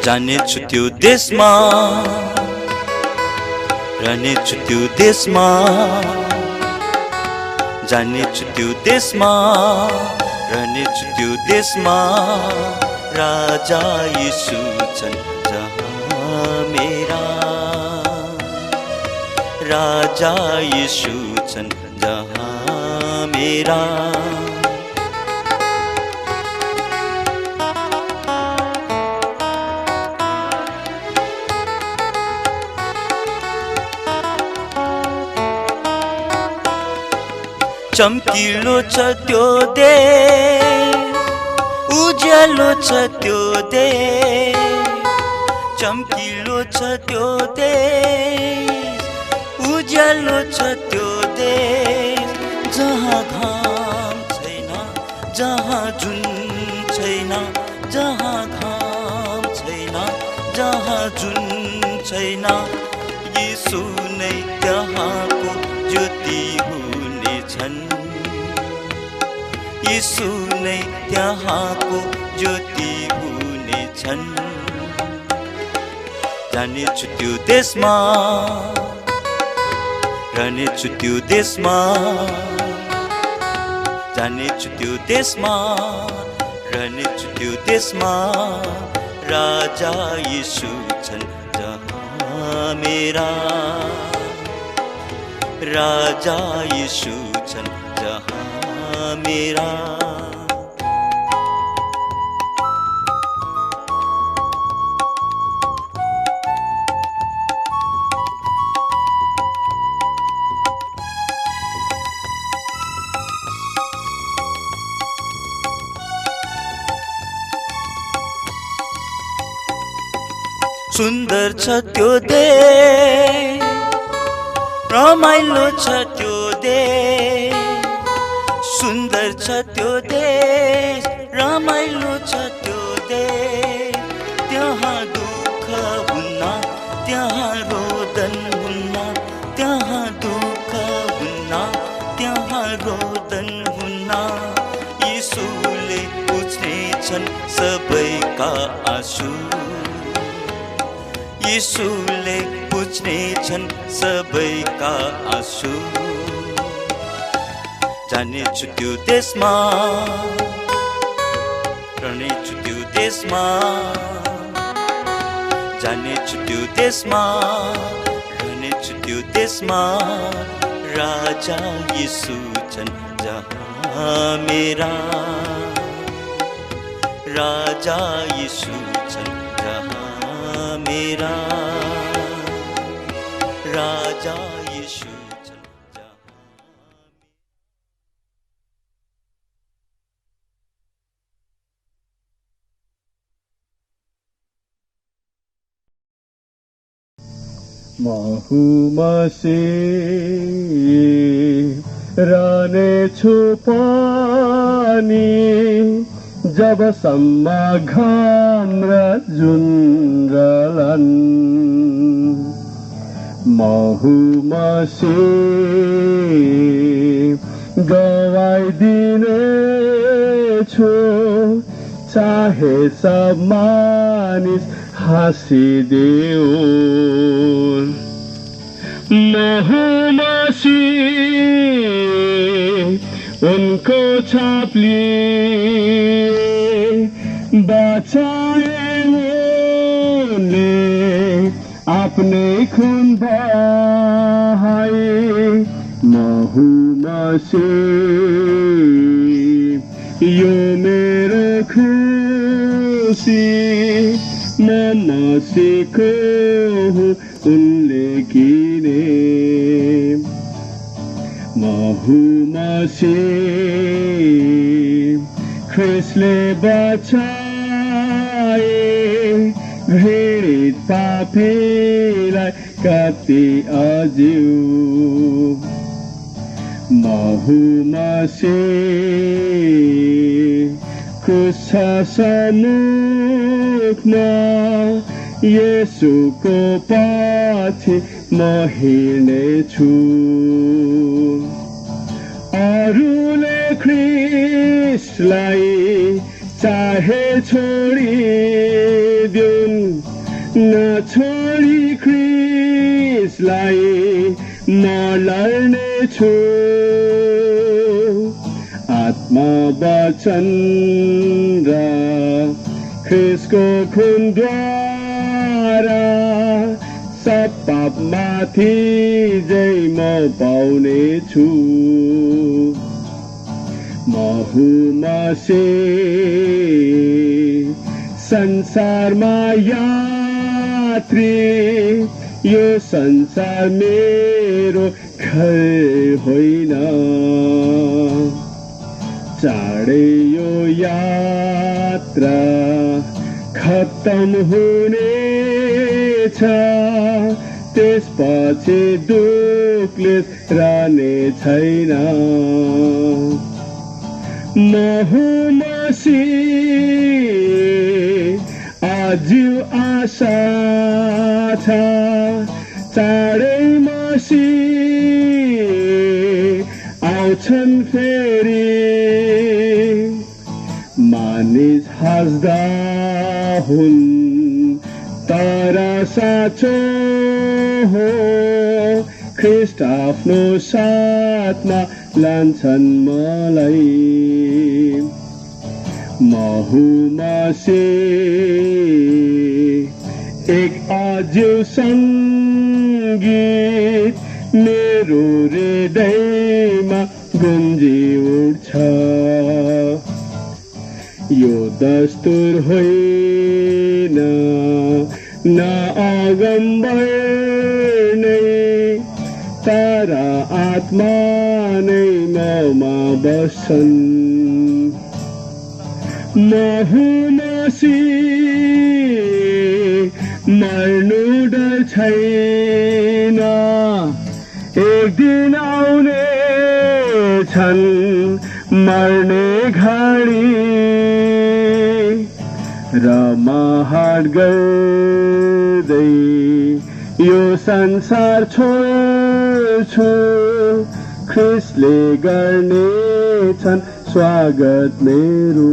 जानेछु त्यो देशमा रहनेछु त्यो देशमा जानेछु त्यो देशमा रहनेछु त्यो देशमा राजा यीशु छन् जहाँ मेरा राजा यीशु छन् जहाँ मेरा चम्किलो छ त्यो देश उज्यालो छ त्यो देश चम्किलो छ त्यो देश उज्यालो छ त्यो देश जहाँ घाम छैन जहाँ जुन छैन जहाँ घाम छैन जहाँ जुन छैन यीशु नै त्यहाँको ज्योति हुनेछन् यीशु नै त्यहाँको ज्योति हुनेछन् जानेछु त्यो देशमा रहनेछु त्यो देशमा जानेछु त्यो देशमा रहनेछु त्यो देशमा राजा यीशु छन् जहाँ मेरा राजा यीशु छन् जहाँ मेरा सुन्दर छ त्यो देश रमाइलो छ त्यो देश सुन्दर छ त्यो देश रमाइलो छ त्यो देश त्यहाँ दुःख हुन्न त्यहाँ रोदन हुन्न त्यहाँ दुःख हुन्न त्यहाँ रोदन हुन्न यीशुले पुछ्नेछन् सबैका आँसु यीशुले पुछ्नेछन् सबैका आँसु जानेछु त्यो देशमा रहनेछु त्यो देशमा जानेछु त्यो देशमा रहनेछु त्यो देशमा राजा यीशु छन् जहाँ मेरा राजा यीशु छन् जहाँ मेरा राजा यीशु छन् जहाँ महु मसीह रहनेछु पनि जबसम्म घाम र जुन रहलान् महु मसीह गवाइदिनेछु चाहे सब मानिस हाँसिदेऊन् महु मसीह उनको छाप लिए बचाए उनले अपने खून बहाए महु मसीह यो मेरो खुसी म मसीहको हुँ उनले किने महु मसीह ख्रिस्टले बचाए घृणित पापीलाई कति अज्यू महु मसीह क्रुस सम्मुखमा येशूको पछि म हिँड्नेछु अरूले ख्रिस्टलाई चाहे छोडिदेऊ देऊन् नछोडी ख्रिस्टलाई म लड्नेछु आत्मा वचन र ख्रिस्टको खुनद्वारा सब पापमाथि जय म पाउनेछु म हुँ मसीह संसारमा यात्री यो संसार मेरो घर होइन चाँडै यो यात्रा खत्तम हुनेछ त्यसपछि दुःखले रहने छैन म हुँ मसीह आज्यू आशा छ चाँडै मसीह आउँछन् फेरि मानिस हाँस्दा हुन् तर साँचो हो ख्रिस्ट आफ्नो साथमा लान्छन् मलाई म हुँ मसीह एक आज्यू सङ्गीत मेरो हृदयमा गुन्जी उठ्छ यो दस्तुर होइन न आगम्बर नै तर आत्मा नै ममा बस्छन् म हुँ मसीह मर्नु डर छैन एक दिन आउने छन् मर्ने घडी र म हात गर्दै यो संसार छोड्छु ख्रिस्टले गर्नेछन् स्वागत मेरो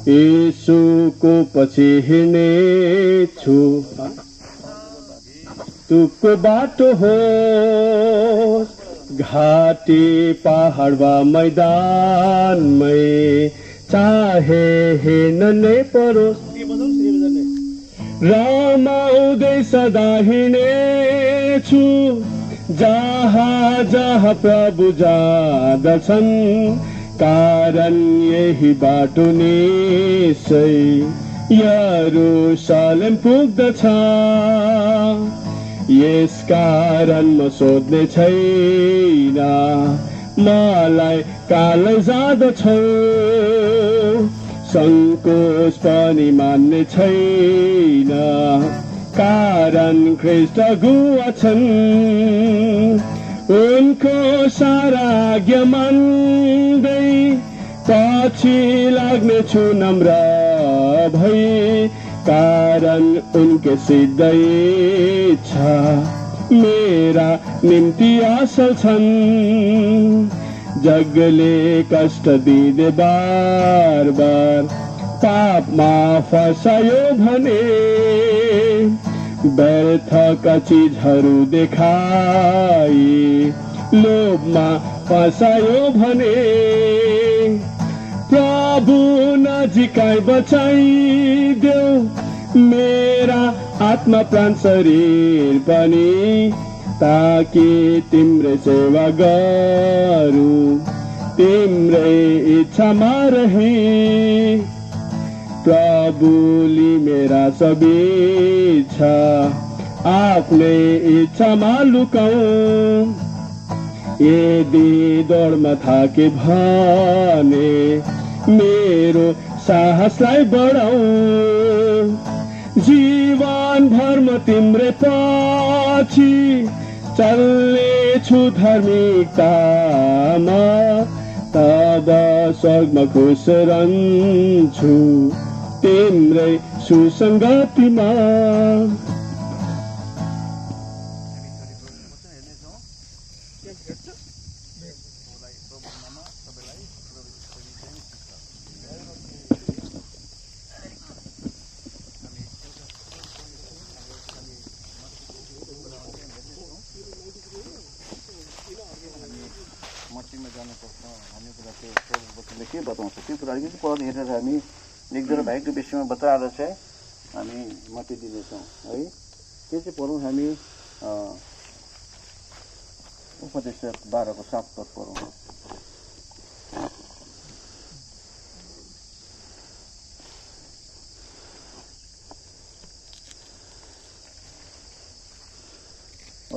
यीशुको पछि हिँड्नेछु तुको बाटो होस् घाटी पहाड वा मैदानमै चाहे हिँड्न नै परोस् रमाउँदै सदा हिँड्नेछु जहाँ जहाँ प्रभु जाँदछन् कारण यही बाटो निश्चय यरुशलेम पुग्दछ यस कारण म सोध्ने छैन मलाई कालै जाँदछौ सङ्कोच पनि मान्ने छैन कारण ख्रिस्ट गुवा छन् उनको सारा आज्ञा मान्दै पछि लाग्नेछु नम्र भई कारण उनके सिद्ध इच्छा मेरा निम्ति असल छन् जगले कष्ट दिँदै बार बार पापमा फसायो भने व्यर्थका चिजहरू देखाई लोभमा फसायो भने प्रभु नजिकै बचाइदेऊ मेरा आत्मा प्राण शरीर पनि ताकि तिम्रै सेवा गरौँ तिम्रै इच्छामा रहे प्रभुले मेरा सब इच्छा आफ्नै इच्छामा लुकाऊ यदि दौडमा थाके भने मेरो साहसलाई बढाऊ जीवनभर म तिम्रै पछि चल्नेछु धार्मिकतामा तब स्वर्गमा खुस रहन्छु तिम्रै सुसङ्गतिमा। मट्टीमा जानुपर्छ भन्ने कुरा चाहिँ प्रभुले के बताउँछ त्यो कुरा अलिकति पढ हेरेर हामी एकजना भाइको विषयमा बताएर चाहिँ हामी मट्टी दिनेछौँ है। त्यो चाहिँ पढौँ हामी उपदेश 12को 7 पद पढौँ।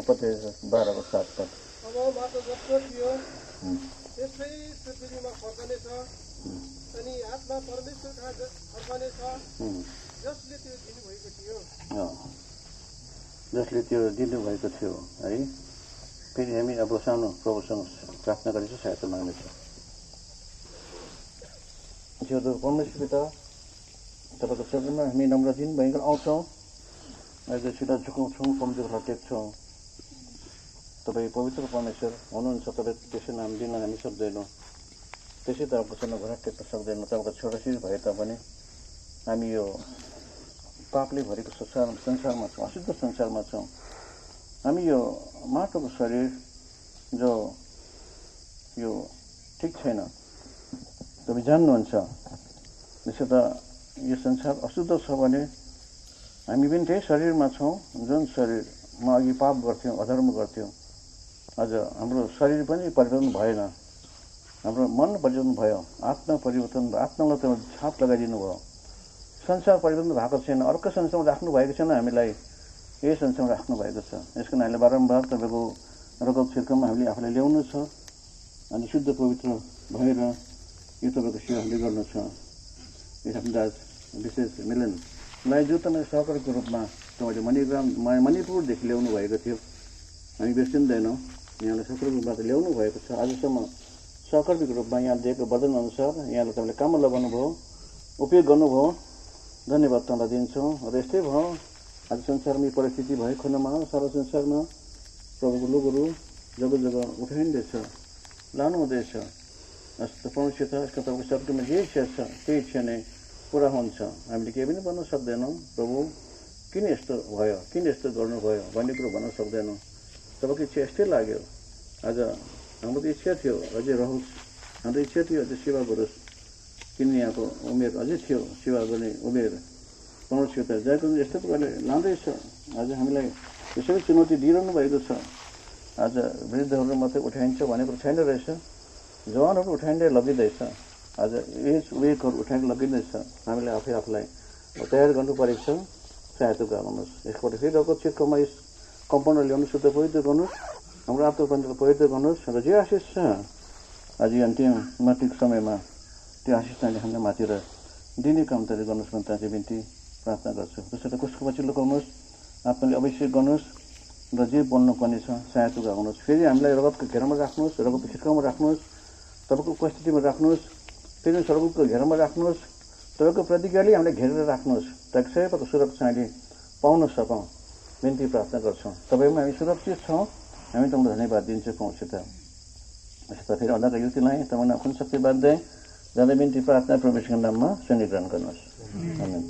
उपदेश 12को 7 पद। अब माटो जस्तो थियो त्यस्तै पृथ्वीमा फर्कनेछ अनि आत्मा परमेश्वर कहाँ फर्कनेछ जसले त्यो दिनुभएको थियो है। फेरि हामी अब सानो प्रभुसँग प्रार्थना गरेर सहायता माग्नेछौँ। ज्योति परमेश्वर पिता तपाईँको चरणमा हामी नम्र दिन भयङ्कर आउँछौँ अहिले सिधा झुकाउँछौँ कमजोर टेक्छौँ। तपाईँ पवित्र परमेश्वर हुनुहुन्छ। तपाईँ त्यसै नाम दिन हामी सक्दैनौँ त्यसै तपाईँको चरण घुँडा टेक्न सक्दैनौँ। तपाईँको छोराछोरी भए तापनि हामी यो पापले भरेको संसारमा छौँ अशुद्ध संसारमा छौँ। हामी यो माटोको शरीर जो यो ठिक छैन तपाईँ जान्नुहुन्छ। त्यसो त यो संसार अशुद्ध छ भने हामी पनि त्यही शरीरमा छौँ जुन शरीरमा अघि पाप गर्थ्यौँ अधर्म गर्थ्यौँ। अझ हाम्रो शरीर पनि परिवर्तन भएन हाम्रो मन परिवर्तन भयो आत्मा परिवर्तन आत्मालाई त छाप लगाइदिनु भयो। संसार परिवर्तन भएको छैन अर्को संसारमा राख्नु भएको छैन हामीलाई यही संसारमा राख्नु भएको छ। यसको हामीले बारम्बार तपाईँको रगत छिर्कामा हामीले आफूलाई ल्याउनु छ अनि शुद्ध पवित्र भएर यो तपाईँको सेवा हामीले गर्नु छ। यस दास विशेष मिलनलाई जो तपाईँ सहकर्मीको रूपमा तपाईँले मणिपुरदेखि ल्याउनु भएको थियो हामी बिर्सिँदैनौँ। यहाँलाई सहकर्मीको रूपमा त ल्याउनु भएको छ आजसम्म सहकर्मीको रूपमा यहाँ दिएको वरदान अनुसार यहाँले तपाईँले काममा लगाउनु भयो उपयोग गर्नुभयो। धन्यवाद तपाईँलाई दिन्छौँ। र यस्तै भयो आज संसारमा परिस्थिति भएको खण्डमा सारा संसारमा प्रभुको लोकहरू जग्गा जग्गा उठाइँदैछ लानु हुँदैछ। परमेश्वर यसको तपाईँको शब्दमा जे इच्छा छ त्यही इच्छा नै पुरा हुन्छ। हामीले केही पनि भन्न सक्दैनौँ प्रभु किन यस्तो भयो किन यस्तो गर्नुभयो भन्ने कुरो भन्न सक्दैनौँ। तपाईँको इच्छा यस्तै लाग्यो। आज हाम्रो त इच्छा थियो अझै रहोस् हाम्रो इच्छा थियो अझै सेवा गरोस् किन यहाँको उमेर अझै थियो सेवा गर्ने उमेर परमेश्वर त जय गर्नु यस्तो प्रकारले लाँदैछ। आज हामीलाई यसरी चुनौती दिइरहनु भएको छ। आज वृद्धहरू मात्रै उठाइन्छ भनेको छैन रहेछ जवानहरू उठाइँदै लगिँदैछ। आज एज वेकहरू उठाएर लगिँदैछ। हामीले आफूलाई तयार गर्नु परेको छ। सहायता गर्नुहोस्। यसबाट फेरि रगत छिर्कामा यस कम्पाउन्डर ल्याउनु शुद्ध पवित्र गर्नुहोस् हाम्रो आत्मपञ्चलाई पवित्र गर्नुहोस् र जे आशिष छ आज यो अन्तिम मृत्युको समयमा त्यो आशिष चाहिँ हामीलाई माथि र दिने काम तयारी गर्नुहोस् भन्ने चाहिँ बिन्ती प्रार्थना गर्छु। त्यसैले कसको पछि लुकाउनुहोस् आत्माले अवश्य गर्नुहोस् र जे बोल्नुपर्ने छ सहायता गर्नुहोस्। फेरि हामीलाई रगतको घेरामा राख्नुहोस् रगतको छिर्कामा राख्नुहोस् तपाईँको उपस्थितिमा राख्नुहोस् फेरि सर्वको घेरामा राख्नुहोस् तपाईँको प्रतिज्ञाले हामीलाई घेरेर राख्नुहोस् ताकि सबैको सुरक्षा हामीले पाउन सकौँ बिन्ती प्रार्थना गर्छौँ। तपाईँमा हामी सुरक्षित छौँ हामी तपाईँलाई धन्यवाद दिन्छौँ पहुँचेर यसो त फेरि अदाका युक्तिलाई तपाईँलाई कुन शक्ति बाध्दै जाँदै बिन्ती प्रार्थना प्रवेशको नाममा सुनिग्रहण गर्नुहोस्। आमेन।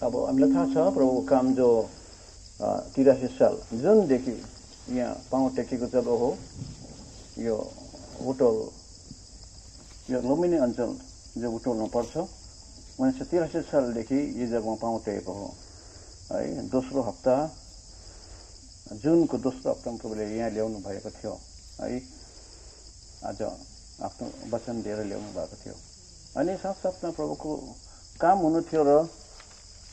अब हामीलाई थाहा छ प्रभुको काम जो 83 साल जुनदेखि यहाँ पाउँ टेकेको जग्गा हो यो बुटोल यो लुम्बिनी अञ्चल जो बुटोलमा पर्छ 1983 सालदेखि यो जग्गामा पाउँ टेकेको हो है। दोस्रो हप्ता जुनको दोस्रो हप्तामा प्रभुले यहाँ ल्याउनु भएको थियो है। आज आफ्नो वचन दिएर ल्याउनु भएको थियो अनि साथसाथमा प्रभुको काम हुनु थियो र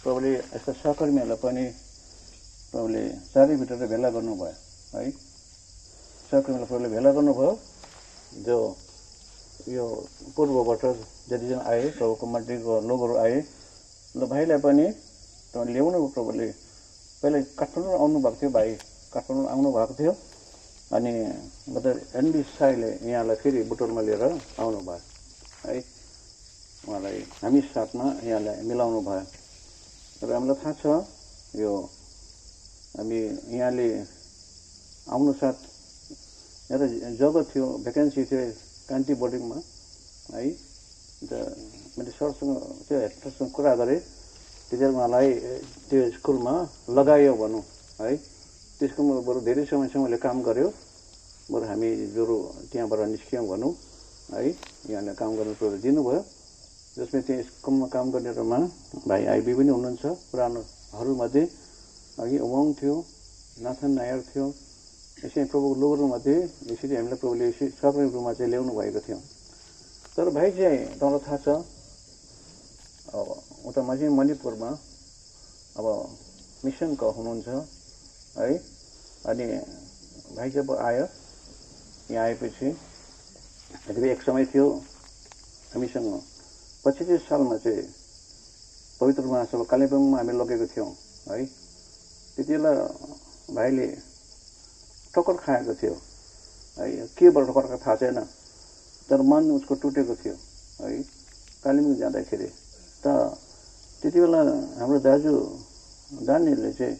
प्रभुले यस्ता सहकर्मीहरूलाई पनि प्रभुले चारै भित्र भेला गर्नुभयो है। सहकर्मीलाई प्रभुले भेला गर्नुभयो। जो यो पूर्वबाट जतिजना आए प्रभुको मण्डलीको लोगहरू आए ल भाइलाई पनि ल्याउनु प्रभुले पहिला काठमाडौँ आउनु भएको थियो। भाइ काठमाडौँ आउनु भएको थियो अनि एनडी साईले यहाँलाई फेरि बुटोलमा लिएर आउनुभयो है। उहाँलाई हामी साथमा यहाँलाई मिलाउनु भयो। र हामीलाई थाहा छ यो हामी यहाँले आउनु साथ एउटा जग्गा थियो, भ्याकेन्सी थियो कान्ति बोर्डिङमा है। अन्त मैले सरसँग त्यो हेडमास्टरसँग कुरा गरेँ। त्यतिखेर उहाँलाई त्यो स्कुलमा लगायो भनौँ है। त्यसको बरु धेरै समयसम्म उसले काम गर्यो। बरु हामी जोरो त्यहाँबाट निस्क्यौँ भनौँ है। यहाँले काम गर्नु प्रति दिनुभयो। जसमा त्यहाँ स्कुलमा काम गर्नेहरूमा भाइ आइबी पनि हुनुहुन्छ पुरानोहरूमध्ये। अघि उमङ थियो, नाथन नायर थियो। यसरी प्रभुको लोगहरूमध्ये यसरी हामीलाई प्रभुले सक्ने रूपमा चाहिँ ल्याउनु भएको थियो। तर भाइ चाहिँ तपाईँलाई थाहा छ उता चाहिँ मणिपुरमा अब मिसनको हुनुहुन्छ है। अनि भाइ चाहिँ अब आयो। यहाँ आएपछि एक समय थियो हामीसँग 25 सालमा चाहिँ पवित्र महासभा कालेबुङमा हामी लगेको थियौँ है। त्यति बेला भाइले ठोक्कर खाएको थियो है। केबाट ठोक्कर खाएको थाहा छैन, तर मन उसको टुटेको थियो है कालेबुङ जाँदाखेरि। त त्यति बेला हाम्रो दाजु दानीहरूले चाहिँ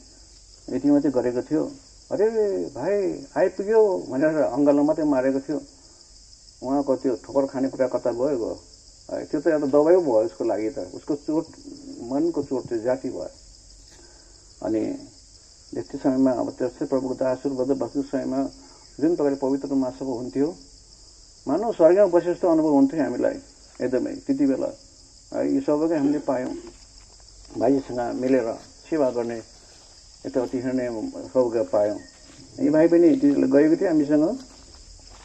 यति मात्रै गरेको थियो, अरे भाइ आइपुग्यो भनेर अङ्गालमा मात्रै मारेको थियो। उहाँको त्यो ठोक्कर खाने कुरा कता गयो है। त्यो त एउटा दबाई भयो उसको लागि। त उसको चोट, मनको चोट चाहिँ जाति भयो। अनि त्यति समयमा अब त्यस्तै प्रभुको दासहरू बस्दै बस्ने समयमा जुन प्रकारले पवित्र महासभा हुन्थ्यो मानव स्वर्गमा बसे जस्तो अनुभव हुन्थ्यो हामीलाई एकदमै त्यति बेला है। यो सबैकै हामीले पायौँ। भाइसँग मिलेर सेवा गर्ने यताउति हिँड्ने सौभाग्य पायौँ। यी भाइ पनि त्यति बेला गएको थियो हामीसँग।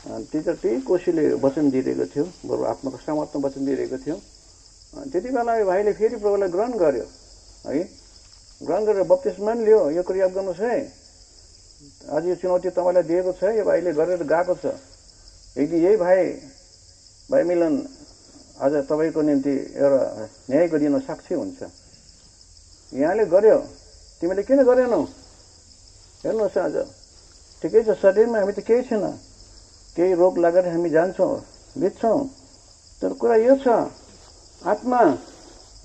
त्यही कोसीले वचन दिइरहेको थियो, बरु आत्माको सामर्थ्यमा वचन दिइरहेको थियो। त्यति बेला भाइले फेरि प्रभुलाई ग्रहण गर्यो है। ग्रहण गरेर बप्तिस्मा पनि लियो। यो कुरा याद गर्नुहोस् है। आज यो चुनौती तपाईँलाई दिएको छ, यो भाइले गरेर गएको छ। यदि यही भाइ मिलन आज तपाईँको निम्ति एउटा न्यायको दिन साक्षी हुन्छ। यहाँले गर्यो, तिमीले किन गरेनौ? हेर्नुहोस् आज ठिकै छ, शरीरमा हामी त केही छैन, केही रोग लागेर हामी जान्छौँ बित्छौँ। तर कुरा यो छ आत्मा,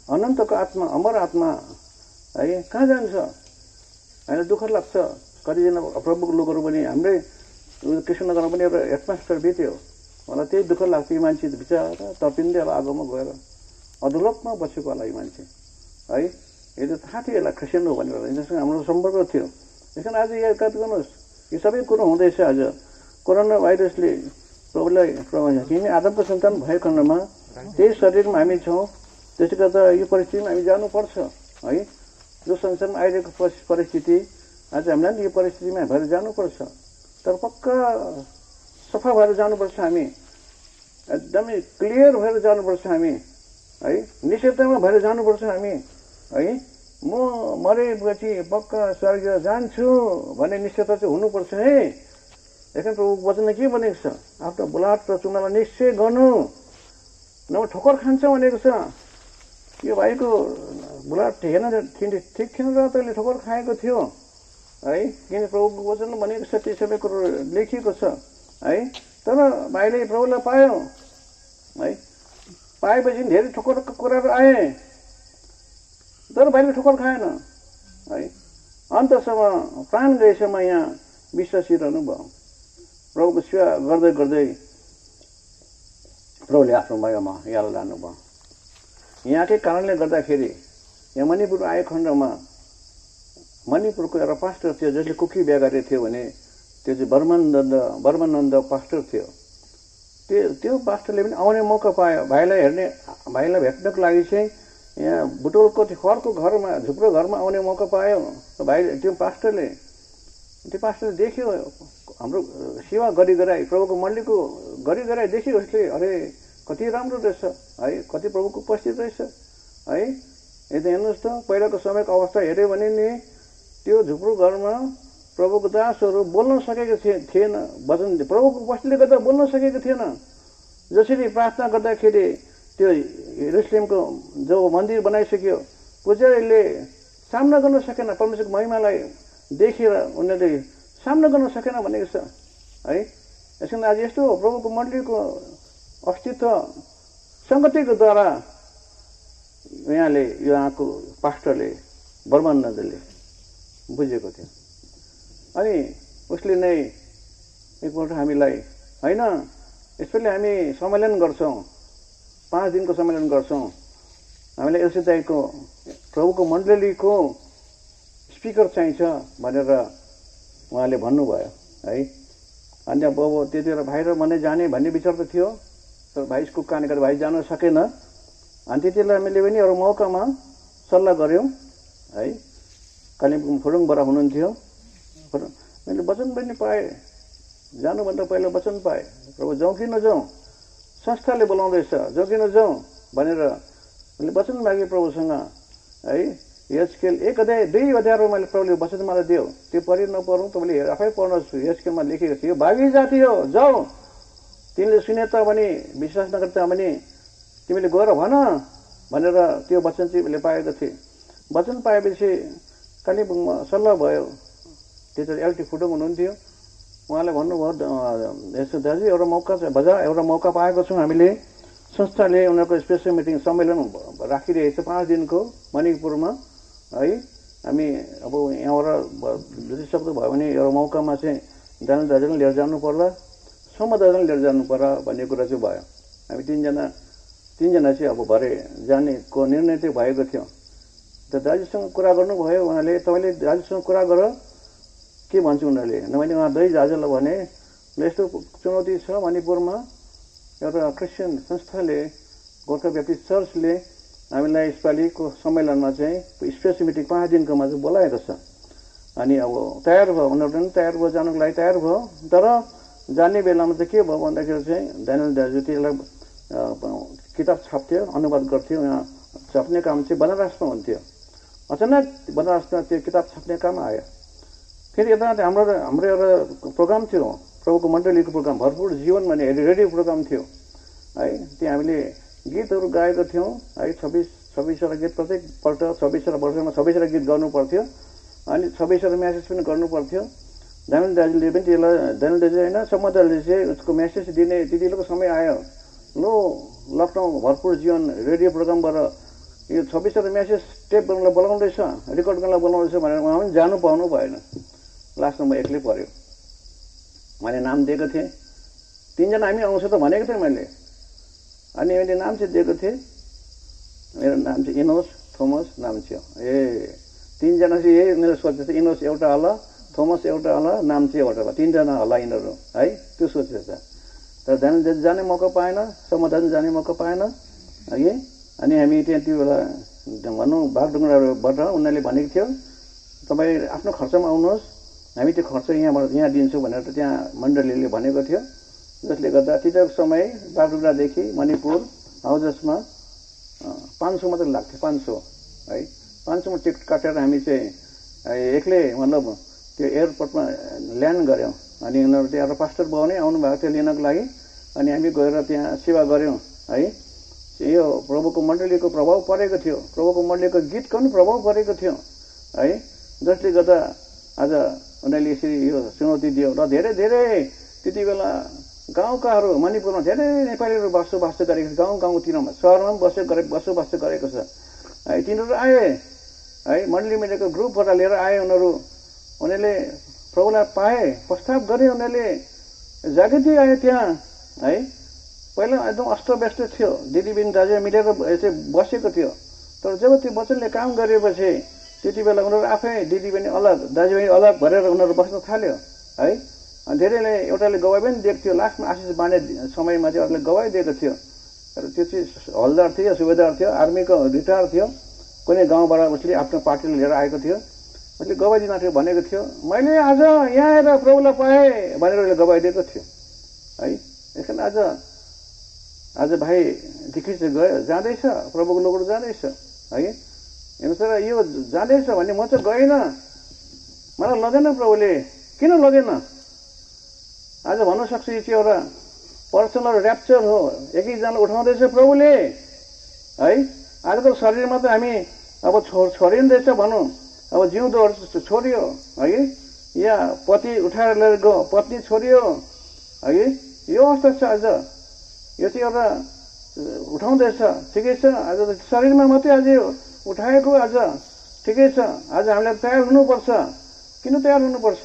अनन्तको आत्मा, अमर आत्मा है कहाँ जान्छ? हामीलाई दुःख लाग्छ। कतिजना प्रभुको लोकहरू पनि हाम्रै कृष्णनगरमा पनि एउटा हेडमास्टर बित्यो। मलाई त्यही दुःख लाग्थ्यो, यो मान्छे बिचरा तपिँदै अब आगोमा गएर अधोलोकमा बसेको होला यो मान्छे है। यो त थाहा थियो यसलाई क्रिस्चियन हो भनेर, यिनीहरूसँग हाम्रो सम्पर्क थियो। त्यसकारण आज याद गर्नुहोस् यो सबै कुरो हुँदैछ। आज कोरोना भाइरसले प्रभुलाई किन आदमको सन्तान भएको खण्डमा त्यही शरीरमा हामी छौँ। त्यसले गर्दा यो परिस्थितिमा हामी जानुपर्छ है। जो संसारमा आइरहेको परिस्थिति आज हामीलाई नि यो परिस्थितिमा भएर जानुपर्छ। तर पक्का सफा भएर जानुपर्छ हामी, एकदमै क्लियर भएर जानुपर्छ हामी है। निश्चयतामा भएर जानुपर्छ हामी है। म मरेपछि पक्का स्वर्ग जान्छु भन्ने निश्चयता चाहिँ हुनुपर्छ है। एकदम प्रभुको वचनमा के भनेको छ? आफ्नो बुलाट र चुनावलाई निश्चय गर्नु, नभए ठोक्कर खान्छ भनेको छ। यो भाइको बुलाट ठिक थिएन र तैँले ठोक्कर खाएको थियो है। किन प्रभुको वचनमा भनेको छ, त्यो सबै कुरो लेखिएको छ है। तर भाइले प्रभुलाई पायो है। पाएपछि धेरै ठोक्करको कुराहरू आए, तर भाइले ठोक्कर खाएन है। अन्तसम्म प्राण गएसम्म यहाँ विश्वासी रहनु भयो। प्रभुको सेवा गर्दै गर्दै प्रभुले आफ्नो मायामा यहाँलाई लानुभयो। यहाँकै कारणले गर्दाखेरि यहाँ मणिपुर आए खण्डमा मणिपुरको एउटा पास्टर थियो जसले कुकी बिहा गरेको थियो भने त्यो चाहिँ बर्मानन्द पास्टर थियो। त्यो पास्टरले पनि आउने मौका पायो भाइलाई हेर्ने, भाइलाई भेट्नको लागि चाहिँ यहाँ बुटोलको खरको घरमा, झुप्रो घरमा आउने मौका पायो। भाइले त्यो पास्टरले देख्यो हाम्रो सेवा गरी प्रभुको मण्डलीको गरी देख्यो उसले, अरे कति राम्रो रहेछ है, कति प्रभुको उपस्थित रहेछ है। यता हेर्नुहोस् त पहिलाको समयको अवस्था हेऱ्यो भने नि त्यो झुप्रो घरमा प्रभुको दासहरू बोल्न सकेको थिएन, वचन प्रभुको उपस्थितिले गर्दा बोल्न सकेको थिएन। जसरी प्रार्थना गर्दाखेरि त्यो यरुशलेमको जो मन्दिर बनाइसक्यो, पुजारीले सामना गर्न सकेन, परमेश्वरको महिमालाई देखेर उनीहरूले सामना गर्न सकेन भनेको छ है। यसकारण आज यस्तो प्रभुको मण्डलीको अस्तित्व सङ्गतिको द्वारा यहाँको पास्टरले बर्मन नजरले बुझेको थियो। अनि उसले नै एकपल्ट हामीलाई होइन, यसपालि हामी सम्मेलन गर्छौँ, 5 दिनको सम्मेलन गर्छौँ, हामीलाई एलसिदाईको प्रभुको मण्डलीको स्पिकर चाहिन्छ भनेर उहाँले भन्नुभयो है। अनि अब त्यति बेला भाइ र मनै जाने भन्ने विचार त थियो, तर भाइ स्कुल कारणले गर्दा भाइ जान सकेन। अनि त्यति बेला हामीले पनि अरू मौकामा सल्लाह गऱ्यौँ है। कालिम्पोङ फुरुङबाट हुनुहुन्थ्यो, मैले वचन पनि पाएँ, जानुभन्दा पहिला वचन पाएँ। प्रभु जाउँ कि नजाउँ, संस्थाले बोलाउँदैछ, जाउँ कि नजाउँ भनेर मैले वचन मागेँ प्रभुसँग है। यस्केल 1 अध्याय 2 अध्यायहरू मैले प्रभुले वचन मलाई दियो, त्यो पढि नपढौँ, तपाईँले आफै पढ्नुहोस्। यस्केलमा लेखेको थियो, भागी जाति हो, जाऊ, तिमीले सुने तापनि विश्वास नगरे तापनि तिमीले गएर भन भनेर त्यो वचन चाहिँ मैले पाएको थिएँ। वचन पाएपछि कालिम्पोङमा सल्लाह भयो। त्यति एलटी फुटुङ हुनुहुन्थ्यो, उहाँले भन्नुभयो यसो दाजु एउटा मौका छ, एउटा मौका पाएको छौँ हामीले, संस्थाले उनीहरूको स्पेसल मिटिङ सम्मेलन राखिरहेको छ 5 दिनको मणिपुरमा है। हामी अब यहाँबाट जति सक्दो भयो भने एउटा मौकामा चाहिँ दाजु दाजुलाई लिएर जानु पर्ला, सोमा दाजुलाई लिएर जानु पर्ला भन्ने कुरा चाहिँ भयो। हामी तिनजना चाहिँ अब भरे जानेको निर्णय चाहिँ भएको थियो। त दाजुसँग कुरा गर्नुभयो उहाँले, तपाईँले दाजुसँग कुरा गर के भन्छ उनीहरूले। मैले उहाँ दुई दाजुलाई भने यस्तो चुनौती छ मणिपुरमा, एउटा क्रिस्चियन संस्थाले गोर्खा ब्याप्टिस्ट चर्चले हामीलाई यसपालिको सम्मेलनमा चाहिँ स्पेसल मिटिङ 5 दिनकोमा चाहिँ बोलाएको छ। अनि अब तयार भयो, उनीहरू पनि तयार भयो, जानुको लागि तयार भयो। तर जाने बेलामा चाहिँ के भयो भन्दाखेरि चाहिँ दानियल दाजु त्यसलाई किताब छाप्थ्यो, अनुवाद गर्थ्यो, यहाँ छाप्ने काम चाहिँ बनारसमा हुन्थ्यो। अचानक बनारसमा त्यो किताब छाप्ने काम आयो। फेरि यता हाम्रो एउटा प्रोग्राम थियो, प्रभुको मण्डलीको प्रोग्राम, भरपूर जीवन भन्ने रेडियो प्रोग्राम थियो है। त्यहाँ हामीले गीतहरू गाएका थियौँ है। 26वटा गीत, प्रत्येकपल्ट 26वटा वर्षमा 26वटा गीत गर्नु पर्थ्यो। अनि 26वटा म्यासेज पनि गर्नु पर्थ्यो। दानियल दाजुले पनि त्यसलाई, दानियल दाजु होइन, सम्मतले चाहिँ उसको म्यासेज दिने त्यति बेलाको समय आयो। लो लकडाउन भरपूर जीवन रेडियो प्रोग्रामबाट यो 26वटा म्यासेज टेप गर्नलाई बोलाउँदैछ, रेकर्ड गर्नलाई बोलाउँदैछ भनेर उहाँ पनि जानु पाउनु भएन। लास्टमा म एक्लै पऱ्यो। मैले नाम दिएको थिएँ, 3 जना हामी आउँछ त भनेको थिएँ मैले। अनि मैले नाम चाहिँ दिएको थिएँ, मेरो नाम चाहिँ इनोस थोमस नाम थियो। 3 जना चाहिँ यही उनीहरूले सोचेको छ, इनोस एउटा होला, थोमस एउटा होला, नाम चाहिँ एउटा होला, 3 जना होला यिनीहरू है, त्यो सोचेको छ। तर जाने मौका पाएन, समाधान जाने मौका पाएन है। अनि हामी त्यहाँ त्यो बेला भनौँ बागडुङ्ग्राबाट उनीहरूले भनेको थियो, तपाईँ आफ्नो खर्चमा आउनुहोस्, हामी त्यो खर्च यहाँ दिन्छौँ भनेर त्यहाँ मण्डलीले भनेको थियो। जसले गर्दा त्यतिको समय बागडुग्रादेखि मणिपुर हाउजसमा 500 मात्र लाग्थ्यो, 500 है। 500मा टिकट काटेर हामी चाहिँ एक्लै मतलब त्यो एयरपोर्टमा ल्यान्ड गऱ्यौँ। अनि उनीहरू त्यहाँ एउटा पास्टर बाउ नै आउनु भएको थियो लिनको लागि। अनि हामी गएर त्यहाँ सेवा गऱ्यौँ है। यो प्रभुको मण्डलीको प्रभाव परेको थियो, प्रभुको मण्डलीको गीतको पनि प्रभाव परेको थियो है। जसले गर्दा आज उनीहरूले यसरी यो चुनौती दियो। र धेरै त्यति बेला गाउँकाहरू मणिपुरमा धेरै नेपालीहरू बसोबास गरेको छ, गाउँतिरमा, सहरमा पनि बसोबास गरेको छ है। तिनीहरू आए है, मण्डली मिलेको ग्रुपबाट लिएर आए। उनीहरूले प्रभुलाई पाए, प्रस्ताव गरे, उनीहरूले जागृति आए त्यहाँ है। पहिला एकदम अस्तव्यस्त थियो, दिदीबहिनी दाजु मिलेर यसै बसेको थियो। तर जब त्यो वचनले काम गरेपछि त्यति बेला उनीहरू आफै दिदीबहिनी अलग, दाजुभाइ अलग भएर उनीहरू बस्न थाल्यो है। अनि धेरैले एउटाले गवाई पनि दिएको थियो, लास्टमा आशिष बाँड्ने समयमा चाहिँ अरूले गवाई दिएको थियो। तर त्यो चाहिँ हलदार थियो, सुबेदार थियो, आर्मीको रिटायर थियो, कुनै गाउँबाट उसले आफ्नो पार्टीले लिएर आएको थियो। उसले गवाई दिन थियो, भनेको थियो मैले आज यहाँ आएर प्रभुलाई पाएँ भनेर उसले गवाई दिएको थियो है। यसकारण आज भाइ देखि चाहिँ गयो, जाँदैछ, प्रभुको लोगोबाट जाँदैछ है। हेर्नुहोस्, तर यो जाँदैछ भने म चाहिँ गइनँ मलाई लगेन प्रभुले, किन लगेन? आज भन्न सक्छु यो चाहिँ एउटा पर्सनल ऱ्याप्चर हो, एकैजनालाई उठाउँदैछ प्रभुले है। आजकल शरीरमा त हामी अब छोडिँदैछ भनौँ, अब जिउँदोहरू छोडियो है, या पति उठाएर लिएर गयो, पत्नी छोडियो है, यो अवस्था छ। आज यो चाहिँ एउटा उठाउँदैछ, ठिकै छ। आज शरीरमा मात्रै आज उठाएको, आज ठिकै छ। आज हामीलाई तयार हुनुपर्छ। किन तयार हुनुपर्छ?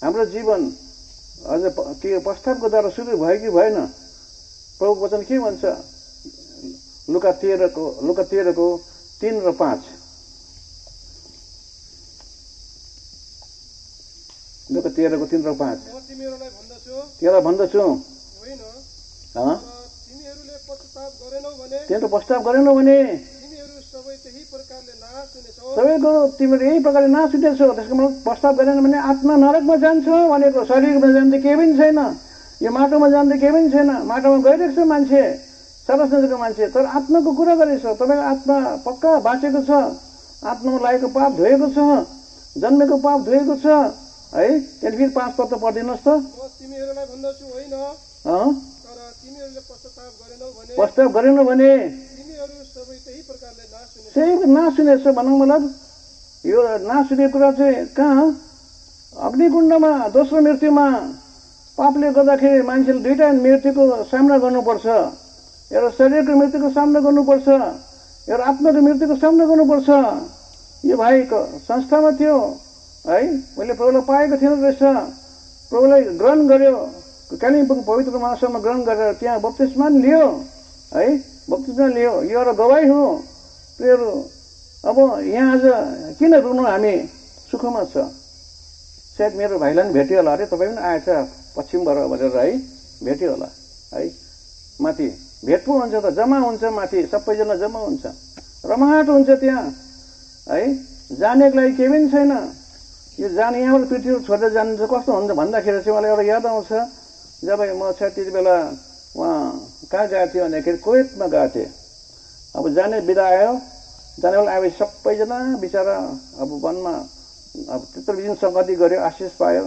हाम्रो जीवन अझ के प्रस्तावको द्वारा सुरु भयो कि भएन? प्रभुको वचन के भन्छ? लुका 13को 3 र 5। लुका 13को 3 र 5। म तिमीहरूलाई तिमीलाई भन्दछु, होइन, तिमीहरूले पश्चाताप गरेनौ भने, तिमीले प्रस्ताव गरेनौ भने तिमीहरू सबै त्यही प्रकारले नाश हुनेछौ। सबैको तिमीले यही प्रकारले नाश हुनेछौ। त्यसको मतलब प्रस्ताव गरेन भने आत्मा नरकमा जान्छ भनेको। शरीरमा जाँदा केही पनि छैन, यो माटोमा जाँदा केही पनि छैन। माटोमा गइरहेको छ मान्छे, सरसनको मान्छे, तर आत्माको कुरा गरेछ। तपाईँको आत्मा पक्का बाँचेको छ, आत्मामा लागेको पाप धोएको छ, जन्मेको पाप धोएको छ है। त्यहाँदेखि फेरि 5 पद पढिदिनुहोस् त। म तिमीहरूलाई भन्दछु, होइन, तर तिमीहरूले पश्चाताप गरेनौ भने तिमीहरू सबै त्यही प्रकारले नाश हुनेछौ। त्यही नाश हुनेछ भनौँ। मतलब यो नाश हुने कुरा चाहिँ कहाँ? अग्निकुण्डमा, दोस्रो मृत्युमा। पापले गर्दाखेरि मान्छेले दुईटा मृत्युको सामना गर्नुपर्छ। एउटा शरीरको मृत्युको सामना गर्नुपर्छ, एउटा आत्माको मृत्युको सामना गर्नुपर्छ। यो भाइको संस्थामा थियो है, मैले प्रभुलाई पाएको थिएन रहेछ। प्रभुलाई ग्रहण गर्यो, कालिम्पोङ पवित्र महासभामा ग्रहण गरेर त्यहाँ बप्तिस्मा लियो है, बप्तिस्मा लियो। यो एउटा गवाई हो प्रियहरू। अब यहाँ आज किन रुनु? हामी सुखमा छ। सायद मेरो भाइलाई पनि भेट्यो होला अरे, तपाईँ पनि आएछ पश्चिमबाट भनेर है, भेट्यो होला है। माथि भेट पो हुन्छ त, जम्मा हुन्छ माथि, सबैजना जम्मा हुन्छ, रमाइलो हुन्छ त्यहाँ है। जानेको लागि केही पनि छैन। यो जाने यहाँबाट पृथ्वी छोडेर जानु चाहिँ कस्तो हुन्छ भन्दाखेरि चाहिँ मलाई एउटा याद आउँछ। जब म छ त्यति बेला उहाँ कहाँ गएको थियो भन्दाखेरि कुवेतमा गएको थिएँ। अब जाने बिदा आयो, जाने बेला आएपछि सबैजना बिचरा अब वनमा अब त्यत्रो दिन सङ्गति गऱ्यो, आशिष पायो।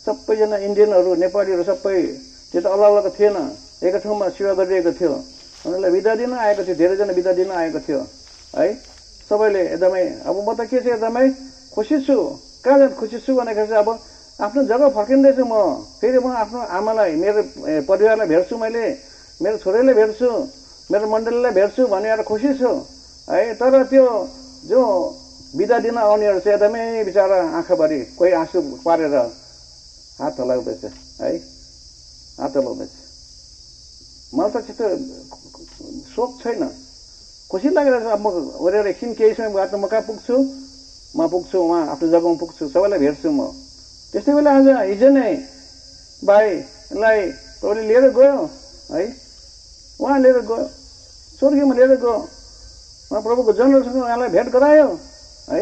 सबैजना इन्डियनहरू, नेपालीहरू सबै त्यो त अलग अलग थिएन, एकै ठाउँमा सेवा गरिरहेको थियो। उनीहरूलाई बिदा दिन आएको थियो, धेरैजना बिदा दिन आएको थियो है। सबैले एकदमै अब म त के छ एकदमै खुसी छु। कहाँ जानु खुसी छु भनेको चाहिँ अब आफ्नो जग्गा फर्किँदैछु म। फेरि म आफ्नो आमालाई, मेरो परिवारलाई भेट्छु, मैले मेरो छोरीलाई भेट्छु, मेरो मण्डलीलाई भेट्छु भनेर खुसी छु है। तर त्यो जो बिदा दिन आउनेहरू चाहिँ एकदमै बिचरा आँखाभरि कोही आँसु पारेर हात हल्लाउँदैछ है, हात हल्लाउँदैछ। मलाई त त्यस्तो सोख छैन, खुसी लागिरहेको छ। अब म ओरेर एकछिन केही समय बाद म कहाँ पुग्छु? म पुग्छु उहाँ आफ्नो जग्गामा पुग्छु, सबैलाई भेट्छु म। त्यस्तै बेला आज हिजो नै भाइलाई प्रभुले लिएर गयो है, उहाँ लिएर गयो, स्वर्गीयमा लिएर गयो। उहाँ प्रभुको जनहरूसँग उहाँलाई भेट गरायो है।